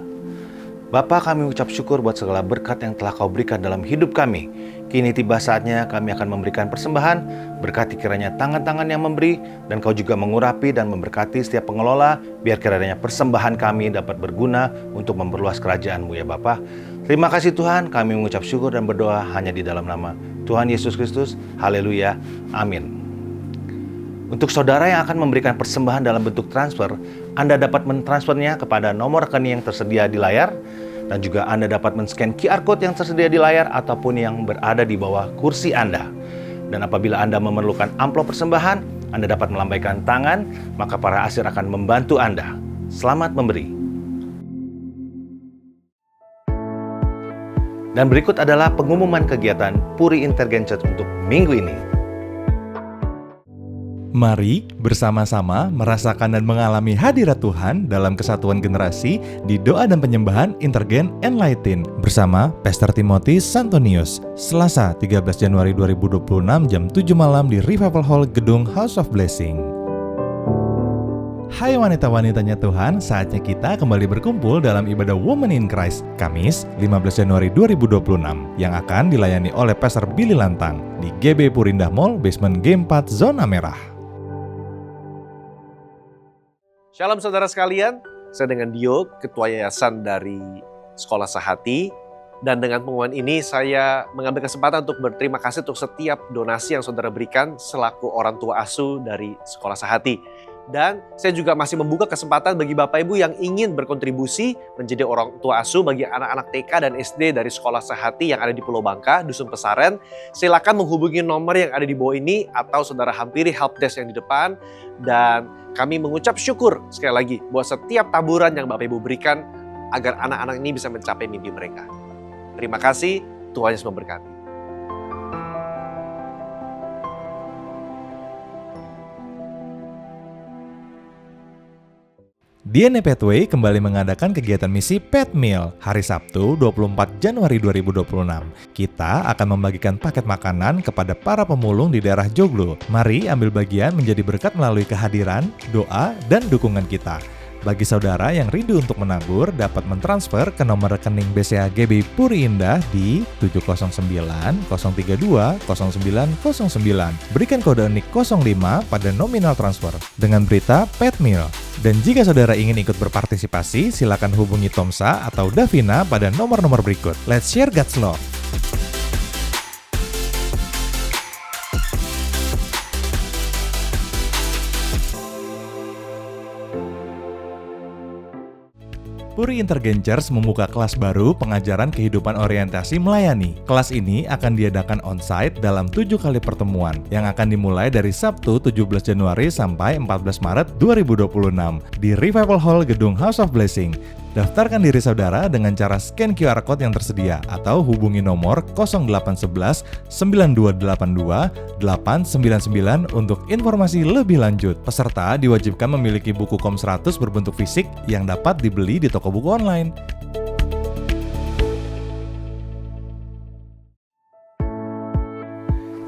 [SPEAKER 8] Bapa, kami ucap syukur buat segala berkat yang telah Kau berikan dalam hidup kami. Kini tiba saatnya kami akan memberikan persembahan. Berkati kiranya tangan-tangan yang memberi, dan Kau juga mengurapi dan memberkati setiap pengelola, biar kiranya persembahan kami dapat berguna untuk memperluas kerajaan-Mu ya Bapa. Terima kasih Tuhan, kami mengucap syukur dan berdoa hanya di dalam nama Tuhan Yesus Kristus. Haleluya. Amin. Untuk saudara yang akan memberikan persembahan dalam bentuk transfer, Anda dapat mentransfernya kepada nomor rekening yang tersedia di layar, dan juga Anda dapat men-scan QR Code yang tersedia di layar ataupun yang berada di bawah kursi Anda. Dan apabila Anda memerlukan amplop persembahan, Anda dapat melambaikan tangan, maka para asir akan membantu Anda. Selamat memberi. Dan berikut adalah pengumuman kegiatan Puri Intergen Church untuk minggu ini.
[SPEAKER 9] Mari bersama-sama merasakan dan mengalami hadirat Tuhan dalam kesatuan generasi di doa dan penyembahan Intergen Enlighten bersama Pastor Timothy Santonius, Selasa 13 Januari 2026 jam 7 malam di Revival Hall Gedung House of Blessing. Hai wanita-wanitanya Tuhan, saatnya kita kembali berkumpul dalam ibadah Women in Christ Kamis 15 Januari 2026 yang akan dilayani oleh Pastor Billy Lantang di GB Purindah Mall, basement G4, zona merah.
[SPEAKER 10] Shalom saudara sekalian, saya dengan Dio, Ketua Yayasan dari Sekolah Sehati. Dan dengan pengumuman ini saya mengambil kesempatan untuk berterima kasih untuk setiap donasi yang saudara berikan selaku orang tua asuh dari Sekolah Sehati. Dan saya juga masih membuka kesempatan bagi Bapak Ibu yang ingin berkontribusi menjadi orang tua asuh bagi anak-anak TK dan SD dari Sekolah Sehati yang ada di Pulau Bangka, Dusun Pesaren. Silakan menghubungi nomor yang ada di bawah ini atau saudara hampiri helpdesk yang di depan. Dan kami mengucap syukur sekali lagi buat setiap taburan yang Bapak Ibu berikan agar anak-anak ini bisa mencapai mimpi mereka. Terima kasih, Tuhan Yesus memberkati.
[SPEAKER 9] DNA Pathway kembali mengadakan kegiatan misi Pet Meal hari Sabtu 24 Januari 2026. Kita akan membagikan paket makanan kepada para pemulung di daerah Joglo. Mari ambil bagian menjadi berkat melalui kehadiran, doa, dan dukungan kita. Bagi saudara yang rindu untuk menabur, dapat mentransfer ke nomor rekening BCA GB Puri Indah di 709-032-0909. Berikan kode unik 05 pada nominal transfer dengan berita Pet Meal. Dan jika saudara ingin ikut berpartisipasi, silakan hubungi Tomsa atau Davina pada nomor-nomor berikut. Let's share God's love. Puri Intergen Church membuka kelas baru pengajaran kehidupan orientasi melayani. Kelas ini akan diadakan on-site dalam 7 kali pertemuan yang akan dimulai dari Sabtu 17 Januari sampai 14 Maret 2026 di Revival Hall Gedung House of Blessing. Daftarkan diri saudara dengan cara scan QR Code yang tersedia atau hubungi nomor 0811 9282 899 untuk informasi lebih lanjut. Peserta diwajibkan memiliki buku KOM 100 berbentuk fisik yang dapat dibeli di toko buku online.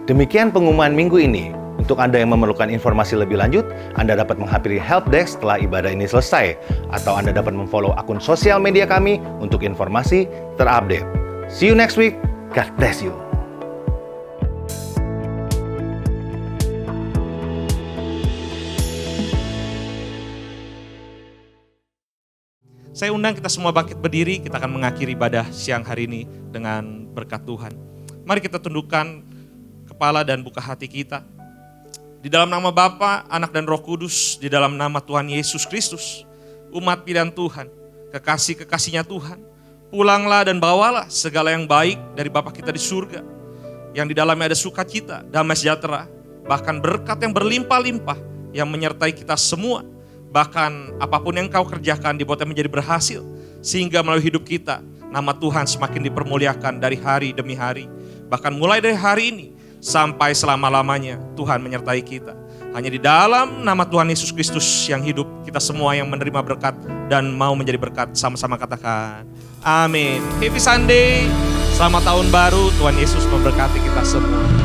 [SPEAKER 8] Demikian pengumuman minggu ini. Untuk Anda yang memerlukan informasi lebih lanjut, Anda dapat menghampiri helpdesk setelah ibadah ini selesai, atau Anda dapat memfollow akun sosial media kami untuk informasi terupdate. See you next week. God bless you.
[SPEAKER 11] Saya undang kita semua bangkit berdiri, kita akan mengakhiri ibadah siang hari ini dengan berkat Tuhan. Mari kita tundukkan kepala dan buka hati kita. Di dalam nama Bapa, Anak dan Roh Kudus, di dalam nama Tuhan Yesus Kristus, umat pilihan Tuhan, kekasih-kekasihnya Tuhan, pulanglah dan bawalah segala yang baik dari Bapa kita di surga, yang di dalamnya ada sukacita, damai sejahtera, bahkan berkat yang berlimpah-limpah yang menyertai kita semua. Bahkan apapun yang kau kerjakan dibuatnya menjadi berhasil, sehingga melalui hidup kita, nama Tuhan semakin dipermuliakan dari hari demi hari. Bahkan mulai dari hari ini, sampai selama-lamanya Tuhan menyertai kita. Hanya di dalam nama Tuhan Yesus Kristus yang hidup, kita semua yang menerima berkat dan mau menjadi berkat, sama-sama katakan amin. Happy Sunday, selamat tahun baru, Tuhan Yesus memberkati kita semua.